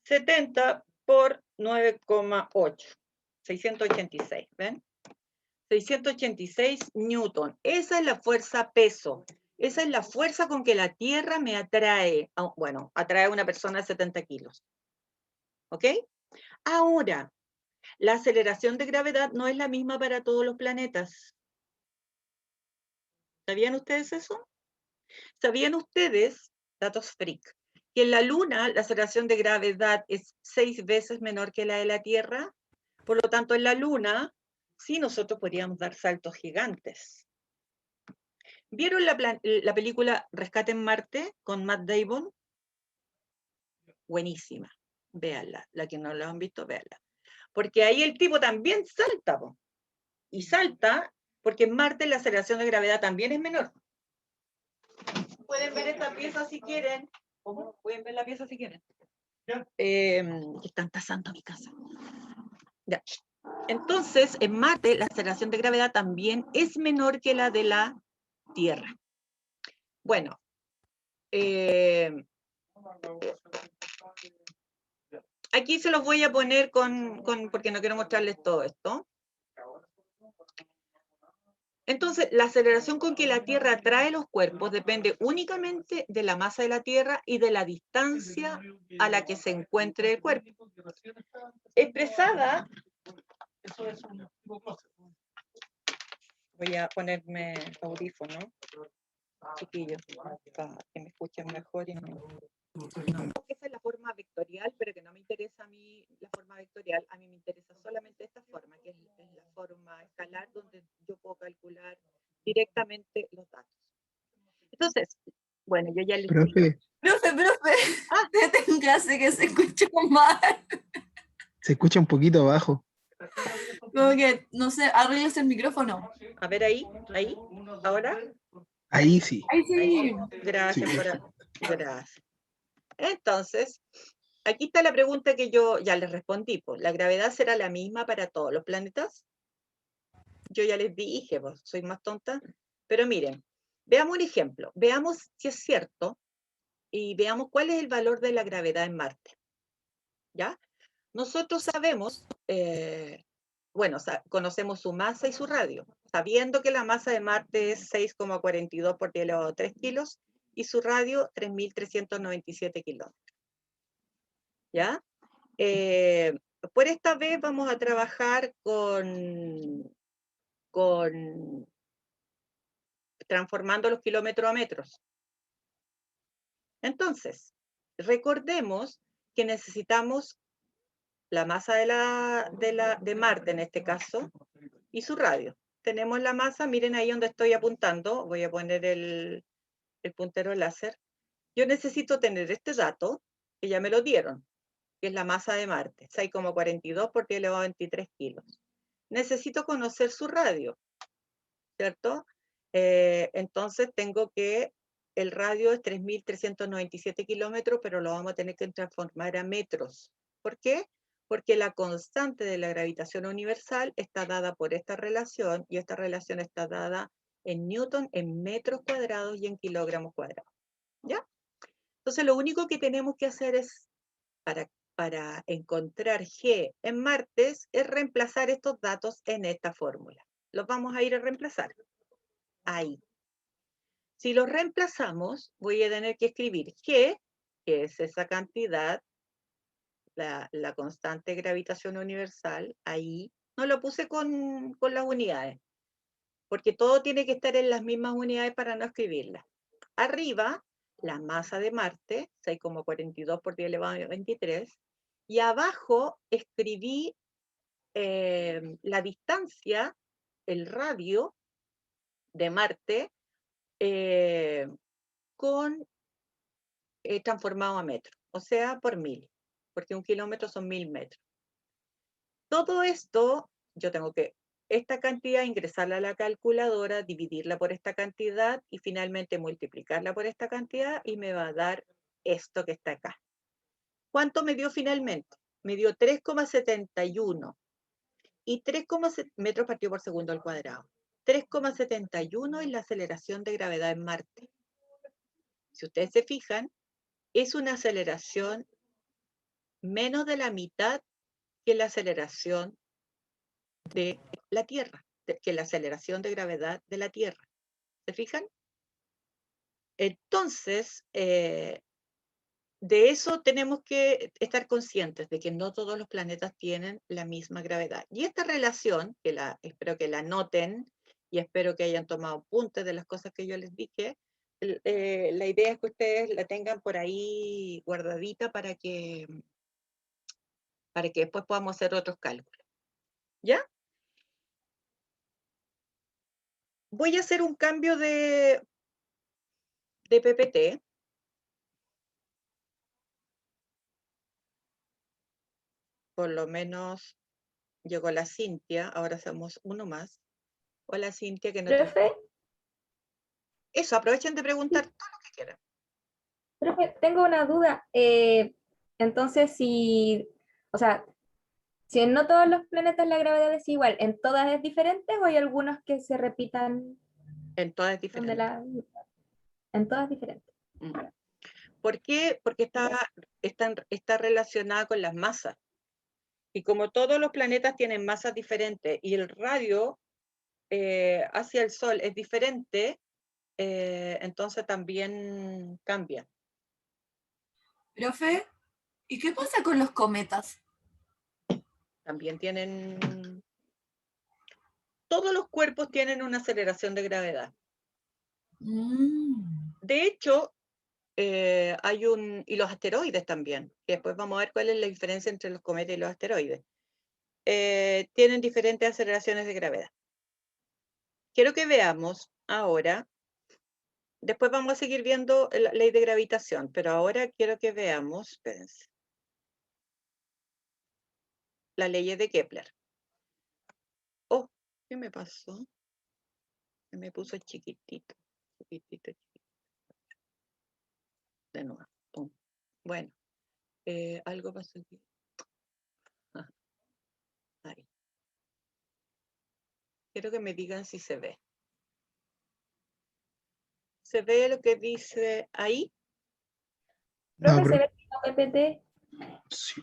70 por 9,8. 686, ¿ven? 686 newton. Esa es la fuerza peso. Esa es la fuerza con que la Tierra me atrae. Bueno, atrae a una persona de 70 kilos. ¿Ok? Ahora, la aceleración de gravedad no es la misma para todos los planetas. ¿Sabían ustedes eso? ¿Sabían ustedes, datos freak, que en la Luna la aceleración de gravedad es 6 veces menor que la de la Tierra? Por lo tanto, en la Luna, sí nosotros podríamos dar saltos gigantes. ¿Vieron la película Rescate en Marte con Matt Damon? Buenísima. Véanla. La que no la han visto, véanla. porque ahí el tipo también salta, po. Y salta porque en Marte la aceleración de gravedad también es menor. Pueden ver esta pieza si quieren. ¿Cómo? Pueden ver la pieza si quieren. Están tasando mi casa. Ya. Entonces, en Marte la aceleración de gravedad también es menor que la de la Tierra. Bueno, aquí se los voy a poner porque no quiero mostrarles todo esto. Entonces, la aceleración con que la Tierra atrae los cuerpos depende únicamente de la masa de la Tierra y de la distancia a la que se encuentre el cuerpo. Expresada, voy a ponerme audífono, chiquillos, para que me escuchen mejor. Esa es la forma vectorial, pero que no me interesa a mí la forma vectorial, a mí me interesa solamente esta forma, que es la forma escalar, donde yo puedo calcular directamente los datos. Entonces, bueno, yo ya les dije. Profe, Deténgase que se escuchó mal. se escucha un poquito bajo. Como que, no sé, arregles el micrófono. A ver ahí, ahora. Ahí sí. Ahí sí. Gracias Sí. gracias. Entonces, aquí está la pregunta que yo ya les respondí. Pues, ¿la gravedad será la misma para todos los planetas? Yo ya les dije, pues, soy más tonta. Pero miren, veamos un ejemplo. Veamos si es cierto y veamos cuál es el valor de la gravedad en Marte. ¿Ya? Nosotros sabemos, conocemos su masa y su radio, sabiendo que la masa de Marte es 6,42 por 10 elevado a 3 kilos y su radio 3.397 kilómetros. ¿Ya? Por esta vez vamos a trabajar con transformando los kilómetros a metros. Entonces, recordemos que necesitamos la masa de Marte en este caso y su radio. Tenemos la masa, miren ahí donde estoy apuntando, voy a poner el puntero láser. Yo necesito tener este dato, que ya me lo dieron, que es la masa de Marte, 6,42 por 10 elevado a 23 kilos. Necesito conocer su radio, ¿cierto? Entonces tengo que el radio es 3.397 kilómetros, pero lo vamos a tener que transformar a metros. ¿Por qué? Porque la constante de la gravitación universal está dada por esta relación, y esta relación está dada en Newton, en metros cuadrados y en kilogramos cuadrados. ¿Ya? Entonces lo único que tenemos que hacer es, para encontrar G en Marte, es reemplazar estos datos en esta fórmula. Los vamos a ir a reemplazar. Ahí. Si los reemplazamos, voy a tener que escribir G, que es esa cantidad, la constante de gravitación universal, ahí. No lo puse con las unidades, porque todo tiene que estar en las mismas unidades para no escribirlas. Arriba, la masa de Marte, 6,42 por 10 elevado a 23, y abajo escribí la distancia, el radio de Marte, transformado a metro, o sea, por 1000, porque 1 kilómetro son 1000 metros. Todo esto, yo tengo que, esta cantidad, ingresarla a la calculadora, dividirla por esta cantidad y finalmente multiplicarla por esta cantidad y me va a dar esto que está acá. ¿Cuánto me dio finalmente? Me dio 3,71 y 3, metros partido por segundo al cuadrado. 3,71 es la aceleración de gravedad en Marte. Si ustedes se fijan, es una aceleración menos de la mitad que la aceleración de la Tierra, que la aceleración de gravedad de la Tierra. ¿Se fijan? Entonces, de eso tenemos que estar conscientes, de que no todos los planetas tienen la misma gravedad. Y esta relación, que espero que la noten y espero que hayan tomado apuntes de las cosas que yo les dije, la idea es que ustedes la tengan por ahí guardadita para que después podamos hacer otros cálculos. ¿Ya? Voy a hacer un cambio de PPT. Por lo menos llegó la Cintia, ahora somos uno más. Hola Cintia, que no te... Profe, Eso, aprovechen de preguntar todo lo que quieran. profe, tengo una duda. Entonces, o sea, si en no todos los planetas la gravedad es igual, ¿en todas es diferente o hay algunos que se repitan En todas es donde diferente. en todas es diferente? Mm. ¿Por qué? Porque Ya. está relacionada con las masas. Y como todos los planetas tienen masas diferentes y el radio hacia el Sol es diferente, entonces también cambia. Profe, ¿y qué pasa con los cometas? También tienen... Todos los cuerpos tienen una aceleración de gravedad. Mm. De hecho, y los asteroides también, que después vamos a ver cuál es la diferencia entre los cometas y los asteroides. Tienen diferentes aceleraciones de gravedad. Quiero que veamos ahora, después vamos a seguir viendo la ley de gravitación, pero ahora quiero que veamos, espérense, las leyes de Kepler. Oh, ¿qué me pasó? Se me puso chiquitito, chiquitito, chiquitito. De nuevo, pum. Bueno, algo pasó aquí. Ahí. Quiero que me digan si se ve. ¿Se ve lo que dice ahí? No, Profe, ¿se pero ve como PPT? sí.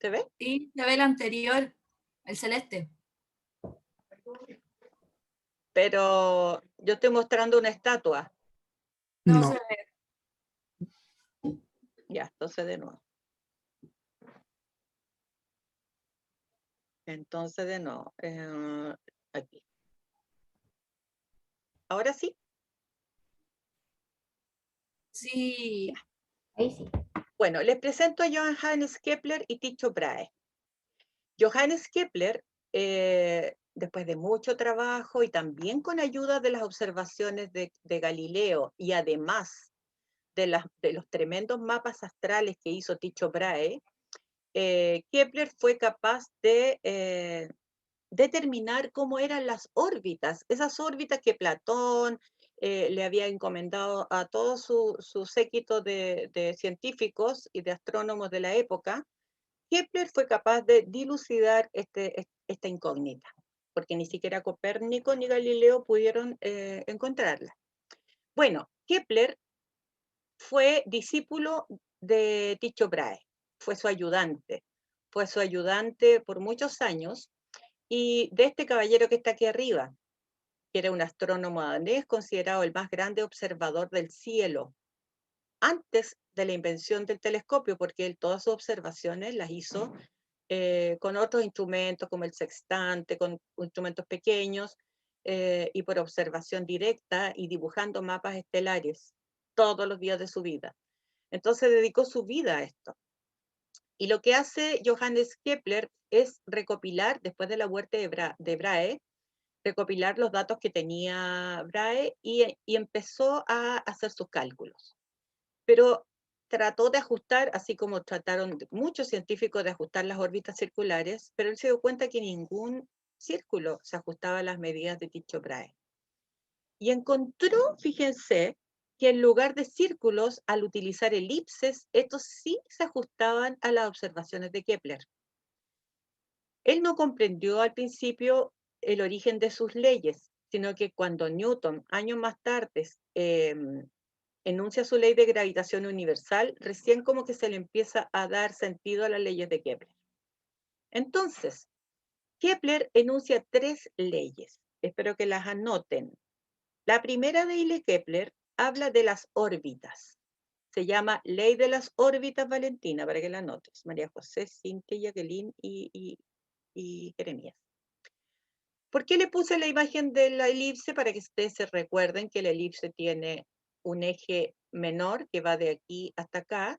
¿Se ve? Sí, se ve el anterior, el celeste. Pero yo estoy mostrando una estatua. No No. se ve. Ya, entonces de nuevo. Entonces de nuevo. Aquí. Ahora sí. Sí. Ahí sí. Bueno, les presento a Johannes Kepler y Tycho Brahe. Johannes Kepler, después de mucho trabajo y también con ayuda de las observaciones de Galileo y además de los tremendos mapas astrales que hizo Tycho Brahe, Kepler fue capaz de determinar cómo eran las órbitas, esas órbitas que Platón le había encomendado a todo su séquito de científicos y de astrónomos de la época. Kepler fue capaz de dilucidar esta incógnita, porque ni siquiera Copérnico ni Galileo pudieron encontrarla. Bueno, Kepler fue discípulo de Tycho Brahe, fue su ayudante por muchos años, y de este caballero que está aquí arriba, que era un astrónomo danés considerado el más grande observador del cielo, antes de la invención del telescopio, porque él todas sus observaciones las hizo con otros instrumentos como el sextante, con instrumentos pequeños, y por observación directa y dibujando mapas estelares todos los días de su vida. Entonces dedicó su vida a esto. Y lo que hace Johannes Kepler es recopilar, después de la muerte de Brahe, recopilar los datos que tenía Brahe y empezó a hacer sus cálculos. Pero trató de ajustar, así como trataron muchos científicos de ajustar las órbitas circulares, pero él se dio cuenta que ningún círculo se ajustaba a las medidas de Tycho Brahe. Y encontró, fíjense, que en lugar de círculos, al utilizar elipses, estos sí se ajustaban a las observaciones de Kepler. Él no comprendió al principio el origen de sus leyes, sino que cuando Newton, años más tarde, enuncia su ley de gravitación universal, recién como que se le empieza a dar sentido a las leyes de Kepler. Entonces, Kepler enuncia 3 leyes. Espero que las anoten. La primera ley de Kepler habla de las órbitas. Se llama Ley de las órbitas Valentina, para que la anotes. María José, Cintia, Jacqueline y Jeremías. ¿Por qué le puse la imagen de la elipse? Para que ustedes se recuerden que la elipse tiene un eje menor que va de aquí hasta acá,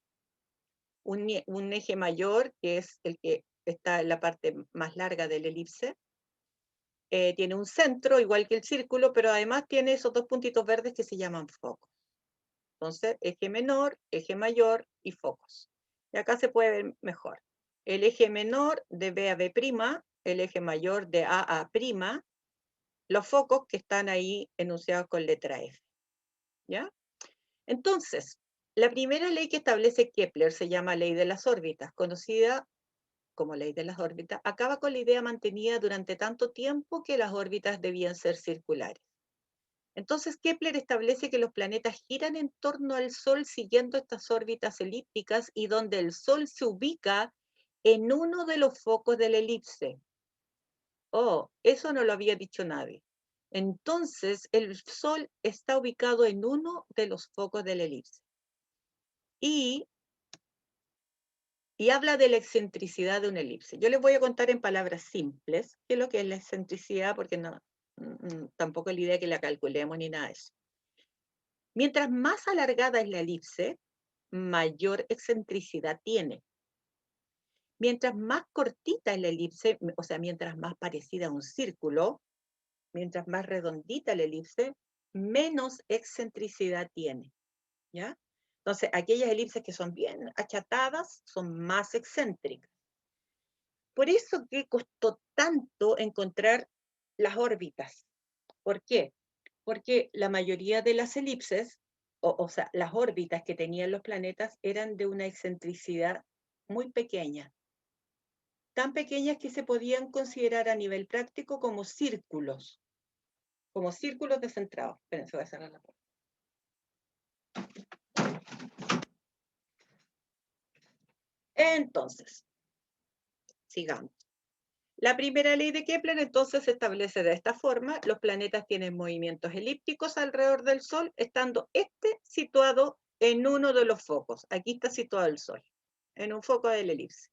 un eje mayor que es el que está en la parte más larga de la elipse, tiene un centro igual que el círculo, pero además tiene esos 2 puntitos verdes que se llaman focos. Entonces, eje menor, eje mayor y focos. Y acá se puede ver mejor. el eje menor de B a B', el eje mayor de A a', los focos que están ahí enunciados con letra F. ¿Ya? Entonces, la primera ley que establece Kepler se llama ley de las órbitas, conocida como ley de las órbitas, acaba con la idea mantenida durante tanto tiempo que las órbitas debían ser circulares. Entonces, Kepler establece que los planetas giran en torno al Sol siguiendo estas órbitas elípticas y donde el Sol se ubica en uno de los focos de la elipse. Oh, eso no lo había dicho nadie. Entonces, el Sol está ubicado en uno de los focos de la elipse. Y habla de la excentricidad de una elipse. Yo les voy a contar en palabras simples qué es lo que es la excentricidad, porque tampoco es la idea que la calculemos ni nada de eso. Mientras más alargada es la elipse, mayor excentricidad tiene. Mientras más cortita es la elipse, o sea, mientras más parecida a un círculo, mientras más redondita la elipse, menos excentricidad tiene. ¿Ya? Entonces, aquellas elipses que son bien achatadas son más excéntricas. Por eso que costó tanto encontrar las órbitas. ¿Por qué? Porque la mayoría de las elipses, o sea, las órbitas que tenían los planetas eran de una excentricidad muy pequeña. Tan pequeñas que se podían considerar a nivel práctico como círculos descentrados. Espérense, voy a cerrar la puerta. Entonces, sigamos. La primera ley de Kepler entonces se establece de esta forma: los planetas tienen movimientos elípticos alrededor del Sol, estando este situado en uno de los focos. Aquí está situado el Sol, en un foco de la elipse.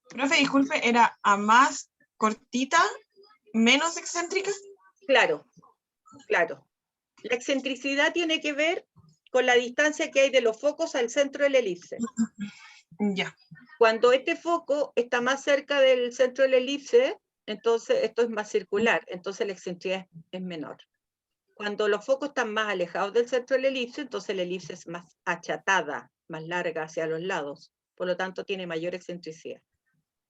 Profe, disculpe, ¿era a más cortita, menos excéntrica? Claro, claro. La excentricidad tiene que ver con la distancia que hay de los focos al centro de la elipse. Ya. Cuando este foco está más cerca del centro de la elipse, entonces esto es más circular, entonces la excentricidad es menor. Cuando los focos están más alejados del centro de la elipse, entonces la elipse es más achatada, más larga hacia los lados. Por lo tanto, tiene mayor excentricidad.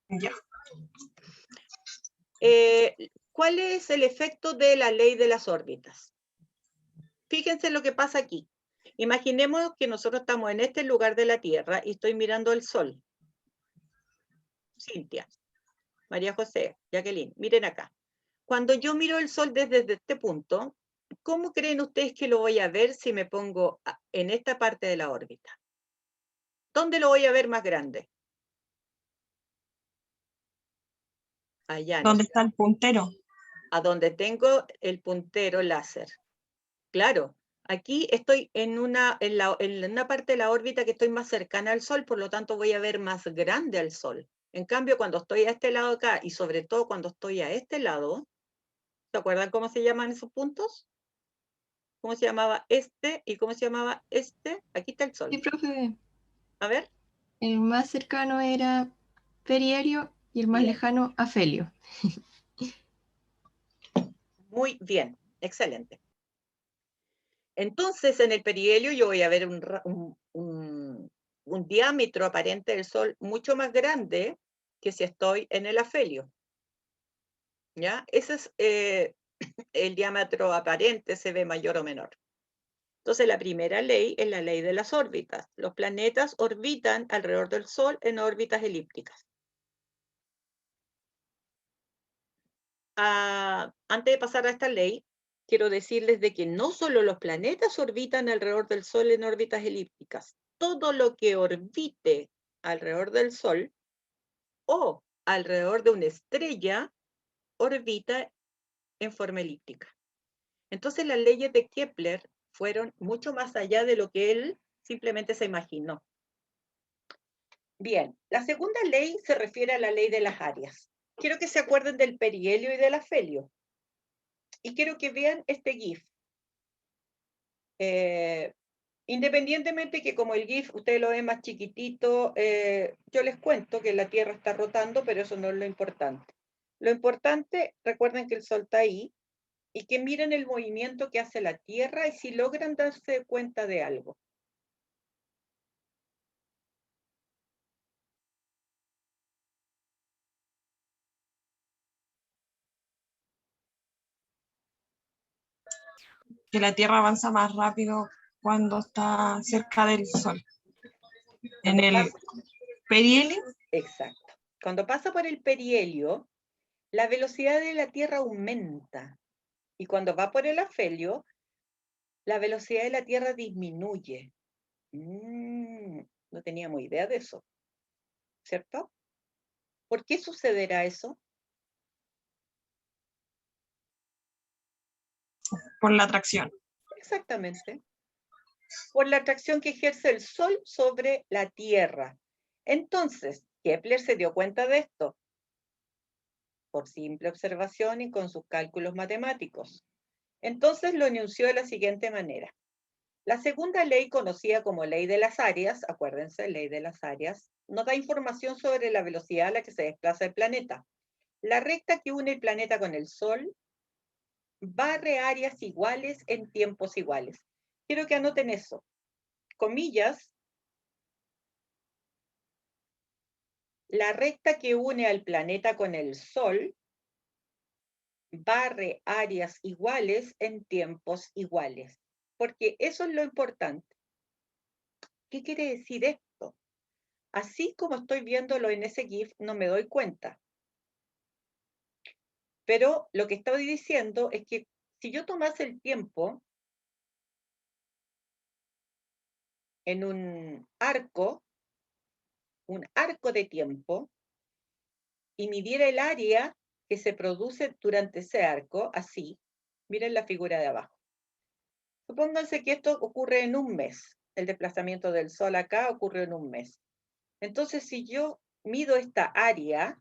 Ya. ¿Cuál es el efecto de la ley de las órbitas? Fíjense lo que pasa aquí. Imaginemos que nosotros estamos en este lugar de la Tierra y estoy mirando el Sol. Cintia, María José, Jacqueline, miren acá. Cuando yo miro el Sol desde este punto, ¿cómo creen ustedes que lo voy a ver si me pongo en esta parte de la órbita? ¿Dónde lo voy a ver más grande? Allá, ¿no? ¿Dónde está el puntero? A donde tengo el puntero láser. Claro, aquí estoy en una parte de la órbita que estoy más cercana al Sol, por lo tanto voy a ver más grande al Sol. En cambio, cuando estoy a este lado acá, y sobre todo cuando estoy a este lado, ¿se acuerdan cómo se llaman esos puntos? ¿Cómo se llamaba este y cómo se llamaba este? Aquí está el Sol. Sí, profe, A ver. el más cercano era perihelio y el más Bien. lejano afelio. Muy bien, excelente. Entonces, en el perihelio yo voy a ver un diámetro aparente del Sol mucho más grande que si estoy en el afelio. ¿Ya? Ese es el diámetro aparente, se ve mayor o menor. Entonces, la primera ley es la ley de las órbitas. Los planetas orbitan alrededor del Sol en órbitas elípticas. Antes de pasar a esta ley, quiero decirles de que no solo los planetas orbitan alrededor del Sol en órbitas elípticas. Todo lo que orbite alrededor del Sol o alrededor de una estrella orbita en forma elíptica. Entonces las leyes de Kepler fueron mucho más allá de lo que él simplemente se imaginó. Bien, la segunda ley se refiere a la ley de las áreas. Quiero que se acuerden del perihelio y del afelio. Y quiero que vean este GIF. Independientemente que como el GIF ustedes lo ven más chiquitito, yo les cuento que la Tierra está rotando, pero eso no es lo importante. Lo importante, recuerden que el Sol está ahí, y que miren el movimiento que hace la Tierra y si logran darse cuenta de algo. que la Tierra avanza más rápido cuando está cerca del Sol. En Cuando el pasa- perihelio, Exacto. Cuando pasa por el perihelio, la velocidad de la Tierra aumenta. Y cuando va por el afelio, la velocidad de la Tierra disminuye. No teníamos idea de eso, ¿cierto? ¿Por qué sucederá eso? por la atracción. Exactamente. Por la atracción que ejerce el Sol sobre la Tierra. Entonces, Kepler se dio cuenta de esto por simple observación y con sus cálculos matemáticos. Entonces lo enunció de la siguiente manera. La segunda ley, conocida como ley de las áreas, acuérdense, ley de las áreas, nos da información sobre la velocidad a la que se desplaza el planeta. La recta que une el planeta con el Sol barre áreas iguales en tiempos iguales. Quiero que anoten eso. Comillas, la recta que une al planeta con el Sol barre áreas iguales en tiempos iguales. Porque eso es lo importante. ¿Qué quiere decir esto? Así como estoy viéndolo en ese GIF, no me doy cuenta. Pero lo que estoy diciendo es que si yo tomase el tiempo en un arco de tiempo, y midiera el área que se produce durante ese arco, así, miren la figura de abajo. Supónganse que esto ocurre en un mes. El desplazamiento del Sol acá ocurre en un mes. Entonces, si yo mido esta área,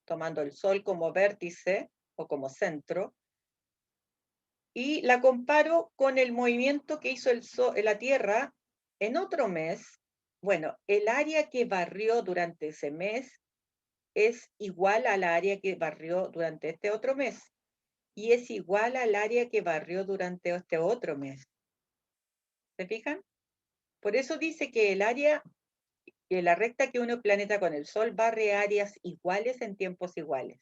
tomando el Sol como vértice o como centro, y la comparo con el movimiento que hizo la Tierra en otro mes, bueno, el área que barrió durante ese mes es igual al área que barrió durante este otro mes, y es igual al área que barrió durante este otro mes. ¿Se fijan? Por eso dice que el área, que la recta que une el planeta con el Sol barre áreas iguales en tiempos iguales.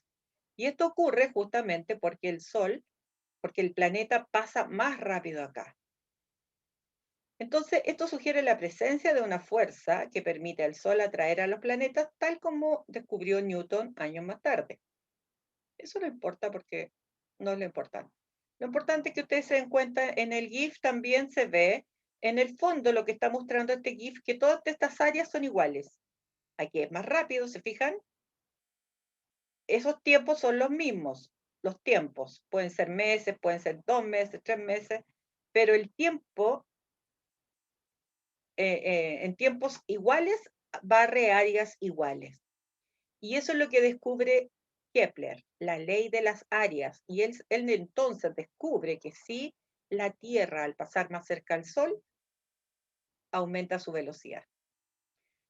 Y esto ocurre justamente porque el planeta pasa más rápido acá. Entonces, esto sugiere la presencia de una fuerza que permite al Sol atraer a los planetas, tal como descubrió Newton años más tarde. Eso no importa porque no es lo importante. Lo importante es que ustedes se den cuenta, en el GIF también se ve, en el fondo lo que está mostrando este GIF, que todas estas áreas son iguales. Aquí es más rápido, ¿se fijan? Esos tiempos son los mismos, los tiempos. Pueden ser meses, pueden ser 2 meses, 3 meses, pero el tiempo, en tiempos iguales, barre áreas iguales. Y eso es lo que descubre Kepler, la ley de las áreas. Y él entonces descubre que si la Tierra, al pasar más cerca al Sol, aumenta su velocidad.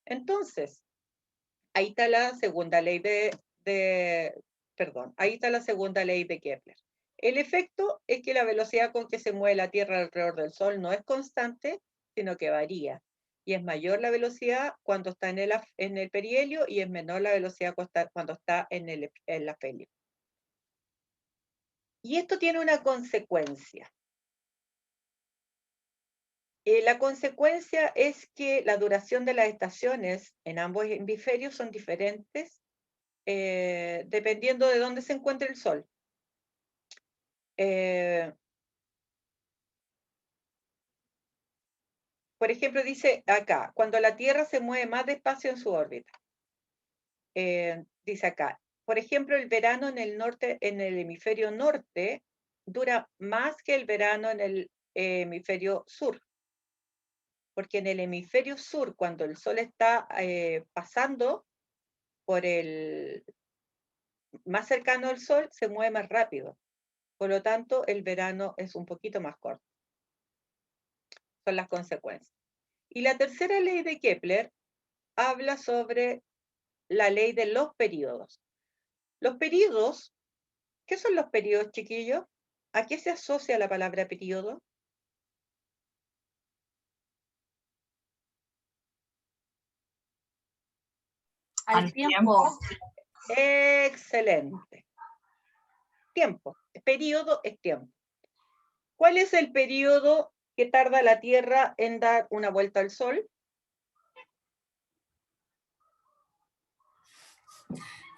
Entonces, ahí está la segunda ley ahí está la segunda ley de Kepler. El efecto es que la velocidad con que se mueve la Tierra alrededor del Sol no es constante, sino que varía. Y es mayor la velocidad cuando está en el perihelio y es menor la velocidad cuando está en el afelio. Y esto tiene una consecuencia. La consecuencia es que la duración de las estaciones en ambos hemisferios son diferentes dependiendo de dónde se encuentre el Sol. Por ejemplo, dice acá, cuando la Tierra se mueve más despacio en su órbita. Dice acá, por ejemplo, el verano en el hemisferio norte, dura más que el verano en el hemisferio sur. Porque en el hemisferio sur, cuando el Sol está pasando por más cercano al Sol, se mueve más rápido. Por lo tanto, el verano es un poquito más corto. Son las consecuencias. Y la tercera ley de Kepler habla sobre la ley de los periodos. Los periodos, ¿qué son los periodos, chiquillos? ¿A qué se asocia la palabra periodo? Al tiempo. Excelente. Tiempo. Periodo es tiempo. ¿Cuál es el periodo que tarda la Tierra en dar una vuelta al Sol?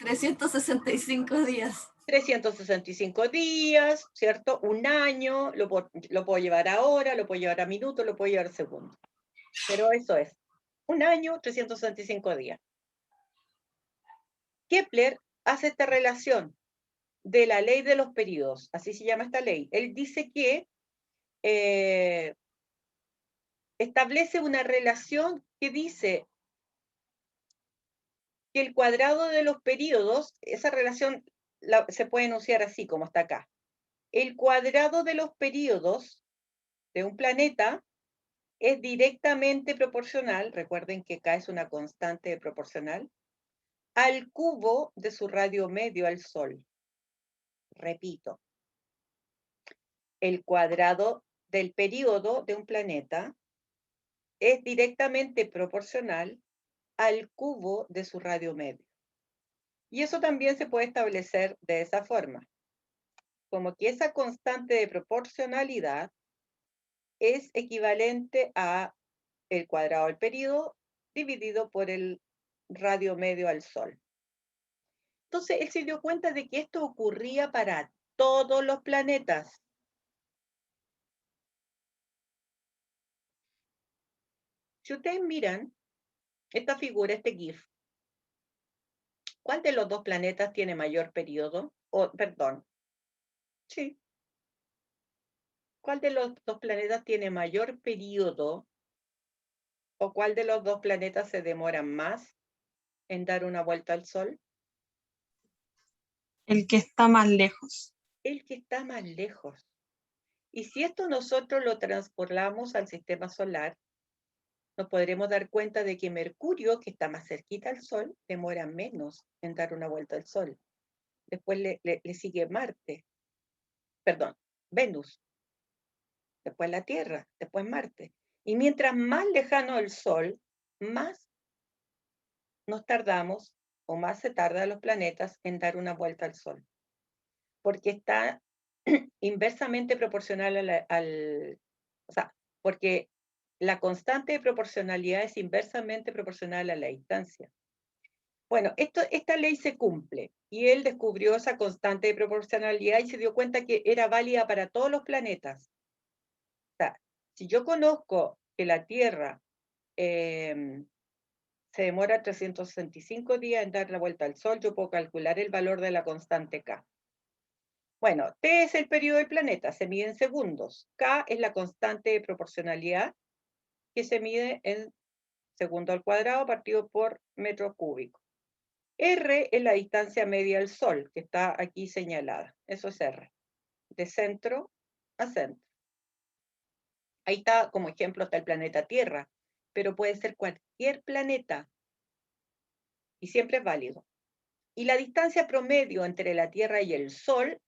365 días. 365 días, ¿cierto? Un año, lo puedo llevar a hora, lo puedo llevar a minutos, lo puedo llevar a segundos. Pero eso es, un año, 365 días. Kepler hace esta relación de la ley de los periodos, así se llama esta ley. Él dice que establece una relación que dice que el cuadrado de los periodos, esa relación se puede enunciar así como está acá. El cuadrado de los periodos de un planeta es directamente proporcional, recuerden que K es una constante proporcional, al cubo de su radio medio al Sol. Repito, el cuadrado del periodo de un planeta es directamente proporcional al cubo de su radio medio. Y eso también se puede establecer de esa forma, como que esa constante de proporcionalidad es equivalente a el cuadrado del periodo dividido por el radio medio al Sol. Entonces, él se dio cuenta de que esto ocurría para todos los planetas. Si ustedes miran esta figura, este GIF, ¿cuál de los dos planetas tiene mayor periodo? Perdón. Sí. ¿Cuál de los dos planetas tiene mayor periodo? ¿O cuál de los dos planetas se demora más en dar una vuelta al Sol? El que está más lejos. El que está más lejos. Y si esto nosotros lo transportamos al sistema solar, nos podremos dar cuenta de que Mercurio, que está más cerquita al Sol, demora menos en dar una vuelta al Sol. Después le sigue Marte, perdón, Venus, después la Tierra, después Marte. Y mientras más lejano el Sol, más nos tardamos o más se tardan los planetas en dar una vuelta al Sol. Porque está inversamente proporcional o sea, porque la constante de proporcionalidad es inversamente proporcional a la distancia. Bueno, esta ley se cumple y él descubrió esa constante de proporcionalidad y se dio cuenta que era válida para todos los planetas. O sea, si yo conozco que la Tierra se demora 365 días en dar la vuelta al Sol, yo puedo calcular el valor de la constante K. Bueno, T es el periodo del planeta, se mide en segundos. K es la constante de proporcionalidad que se mide en segundo al cuadrado partido por metro cúbico. R es la distancia media al Sol, que está aquí señalada. Eso es R, de centro a centro. Ahí está, como ejemplo, está el planeta Tierra, pero puede ser cualquier planeta y siempre es válido. Y la distancia promedio entre la Tierra y el Sol,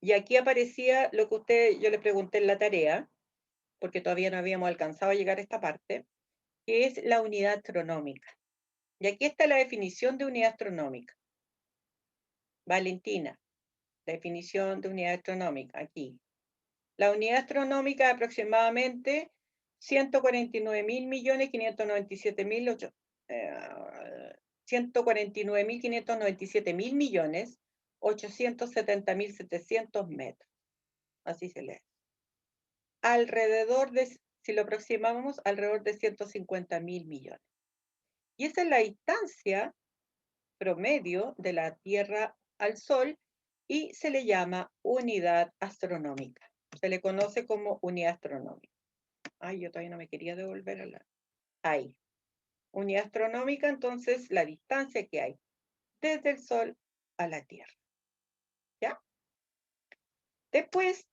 y aquí aparecía lo que yo le pregunté en la tarea, porque todavía no habíamos alcanzado a llegar a esta parte, que es la unidad astronómica. Y aquí está la definición de unidad astronómica. Valentina, definición de unidad astronómica, aquí. La unidad astronómica es aproximadamente 149.597.870.870.700 metros. Así se lee. Alrededor de, si lo aproximamos, alrededor de 150.000 millones. Y esa es la distancia promedio de la Tierra al Sol y se le llama unidad astronómica. Se le conoce como unidad astronómica. Ay, yo todavía no me quería devolver a la... Ahí. Unidad astronómica, entonces, la distancia que hay desde el Sol a la Tierra. ¿Ya? Después,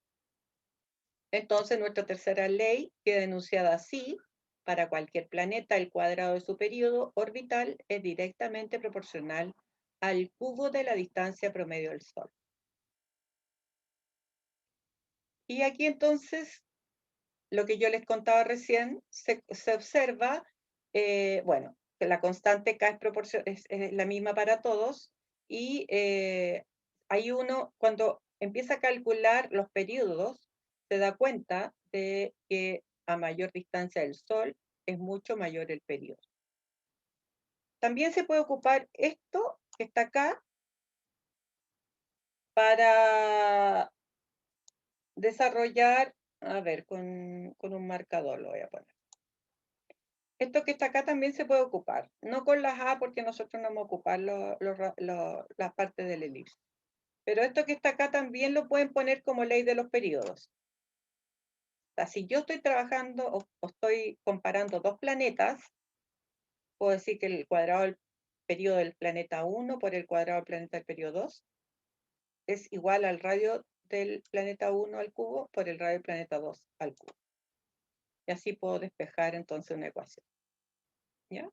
entonces, nuestra tercera ley queda enunciada así. Para cualquier planeta, el cuadrado de su periodo orbital es directamente proporcional al cubo de la distancia promedio del Sol. Y aquí entonces, lo que yo les contaba recién, se observa, bueno, que la constante K es la misma para todos, y hay uno, cuando empieza a calcular los periodos, se da cuenta de que a mayor distancia del Sol es mucho mayor el periodo. También se puede ocupar esto que está acá para desarrollar, a ver, con un marcador lo voy a poner. Esto que está acá también se puede ocupar, no con las A porque nosotros no vamos a ocupar la parte del elipse. Pero esto que está acá también lo pueden poner como ley de los periodos. O sea, si yo estoy trabajando o estoy comparando dos planetas, puedo decir que el cuadrado del periodo del planeta 1 por el cuadrado del planeta del periodo 2 es igual al radio del planeta 1 al cubo por el radio del planeta 2 al cubo. Y así puedo despejar entonces una ecuación. ¿Ya?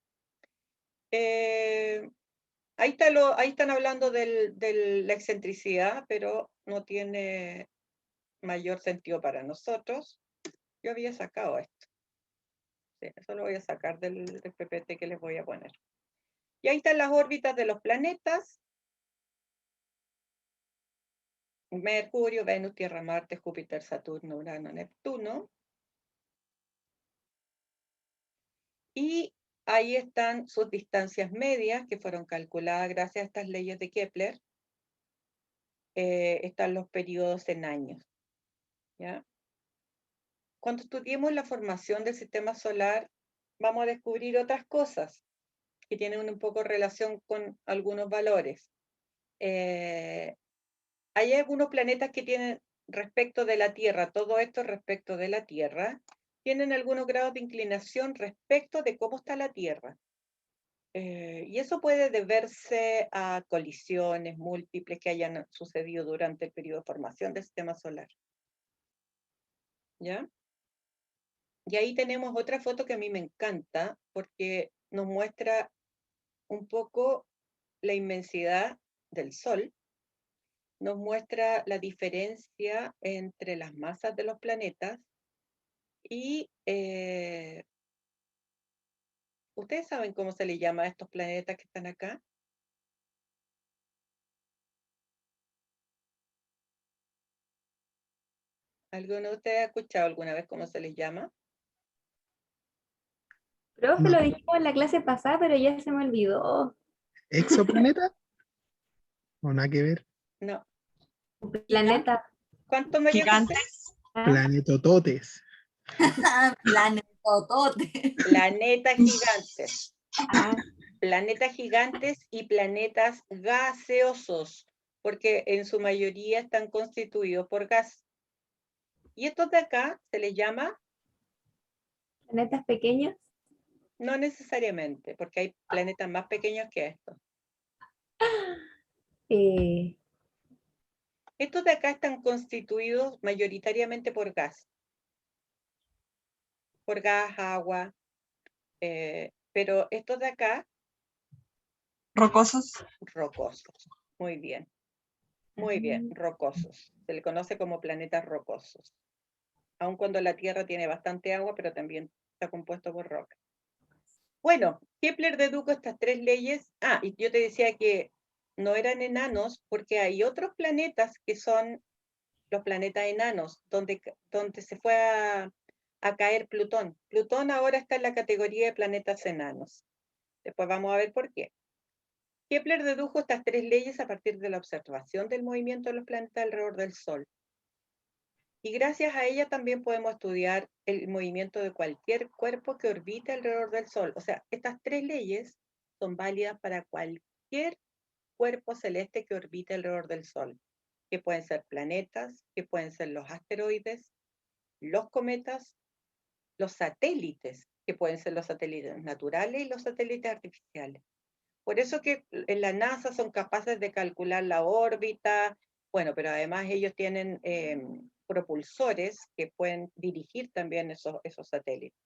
Ahí están hablando de la excentricidad, pero no tiene mayor sentido para nosotros. Yo había sacado esto. Sí, eso lo voy a sacar del PPT que les voy a poner. Y ahí están las órbitas de los planetas. Mercurio, Venus, Tierra, Marte, Júpiter, Saturno, Urano, Neptuno. Y ahí están sus distancias medias que fueron calculadas gracias a estas leyes de Kepler. Están los periodos en años. ¿Ya? Cuando estudiemos la formación del sistema solar, vamos a descubrir otras cosas que tienen un poco relación con algunos valores. Hay algunos planetas que tienen respecto de la Tierra, todo esto respecto de la Tierra, tienen algunos grados de inclinación respecto de cómo está la Tierra. Y eso puede deberse a colisiones múltiples que hayan sucedido durante el periodo de formación del sistema solar. ¿Ya? Y ahí tenemos otra foto que a mí me encanta porque nos muestra un poco la inmensidad del Sol, nos muestra la diferencia entre las masas de los planetas y ¿ustedes saben cómo se le llama a estos planetas que están acá? ¿Alguno de ustedes ha escuchado alguna vez cómo se les llama? Profe, No. lo dijimos en la clase pasada, pero ya se me olvidó. ¿Exoplaneta? ¿O nada que ver? No. Planeta. ¿Cuánto me dio que Gigantes. ser? ¿Ah? Planetototes. Planetotote. Planetas gigantes. Ah, Planetas gigantes y planetas gaseosos, porque en su mayoría están constituidos por gas. Y estos de acá se les llama, planetas pequeños. no necesariamente, porque hay planetas más pequeños que estos. Eh, Estos de acá están constituidos mayoritariamente por gas, agua, pero estos de acá, Rocosos. rocosos. Muy bien, rocosos. Se le conoce como planetas rocosos. Aun cuando la Tierra tiene bastante agua, pero también está compuesto por roca. Bueno, Kepler dedujo estas tres leyes. Ah, y yo te decía que no eran enanos porque hay otros planetas que son los planetas enanos, donde se fue a caer Plutón. Plutón ahora está en la categoría de planetas enanos. Después vamos a ver por qué. Kepler dedujo estas tres leyes a partir de la observación del movimiento de los planetas alrededor del Sol. Y gracias a ella también podemos estudiar el movimiento de cualquier cuerpo que orbite alrededor del Sol. O sea, estas tres leyes son válidas para cualquier cuerpo celeste que orbite alrededor del Sol, que pueden ser planetas, que pueden ser los asteroides, los cometas, los satélites, que pueden ser los satélites naturales y los satélites artificiales. Por eso que en la NASA son capaces de calcular la órbita, bueno, pero además ellos tienen propulsores que pueden dirigir también esos satélites.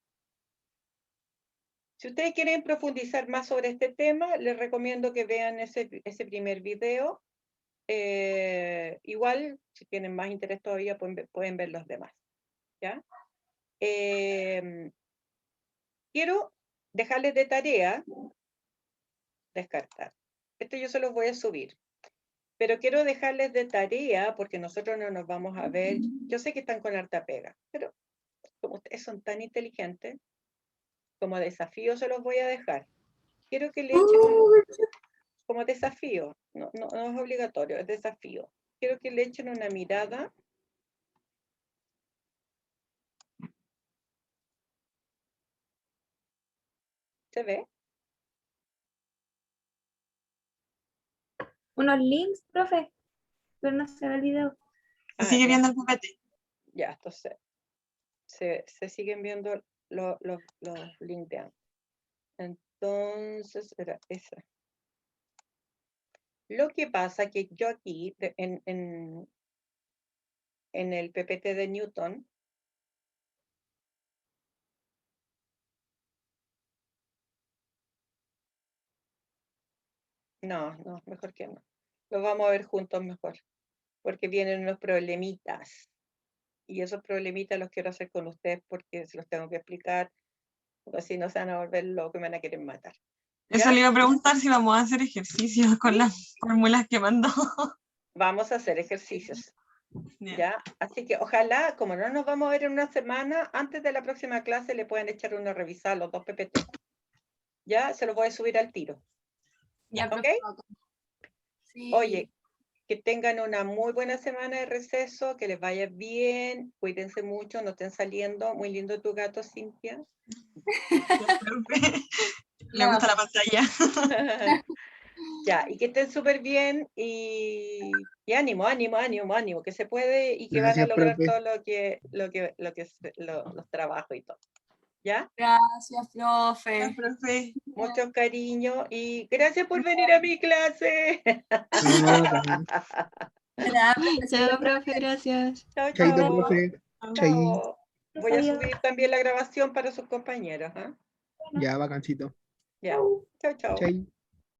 Si ustedes quieren profundizar más sobre este tema, les recomiendo que vean ese primer video. Igual, si tienen más interés todavía, pueden ver los demás. ¿Ya? Quiero dejarles de tarea descartar. Esto yo se los voy a subir. Pero quiero dejarles de tarea, porque nosotros no nos vamos a ver. Yo sé que están con harta pega, pero como ustedes son tan inteligentes, como desafío se los voy a dejar. Quiero que le echen como desafío, no es obligatorio, es desafío. Quiero que le echen una mirada. ¿Se ve? Unos links, profe, pero no se ve el video. Se sigue ya. viendo el PPT. Ya, entonces se siguen viendo los links de antes. Entonces, era esa. Lo que pasa que yo aquí, en el PPT de Newton, no, mejor que no. Lo vamos a ver juntos mejor, porque vienen unos problemitas. Y esos problemitas los quiero hacer con ustedes porque se los tengo que explicar, porque si no se van a volver locos y me van a querer matar. Eso ¿Ya? le iba a preguntar si vamos a hacer ejercicios con las fórmulas que mandó. Vamos a hacer ejercicios. Ya. ¿Ya? Así que ojalá, como no nos vamos a ver en una semana, antes de la próxima clase le pueden echar una revisada los 2 PPT. Ya, se los voy a subir al tiro. Ya, ¿Ok? profe. Sí. Oye, que tengan una muy buena semana de receso, que les vaya bien, cuídense mucho, no estén saliendo. Muy lindo tu gato, Cintia. Le gusta la pantalla. Ya, y que estén súper bien y ánimo, que se puede y que van a Gracias, lograr profe. todo los trabajos y todo. ¿Ya? Gracias, profe. Profe. Mucho cariño y gracias por venir a mi clase. No, también. Chao, profe, gracias. Chao, Chaito, chao. profe. Chai. Chao. Voy a Adiós. subir también la grabación para sus compañeros. ¿Ah? Ya, bacancito. Ya. Chao, chao. Chai.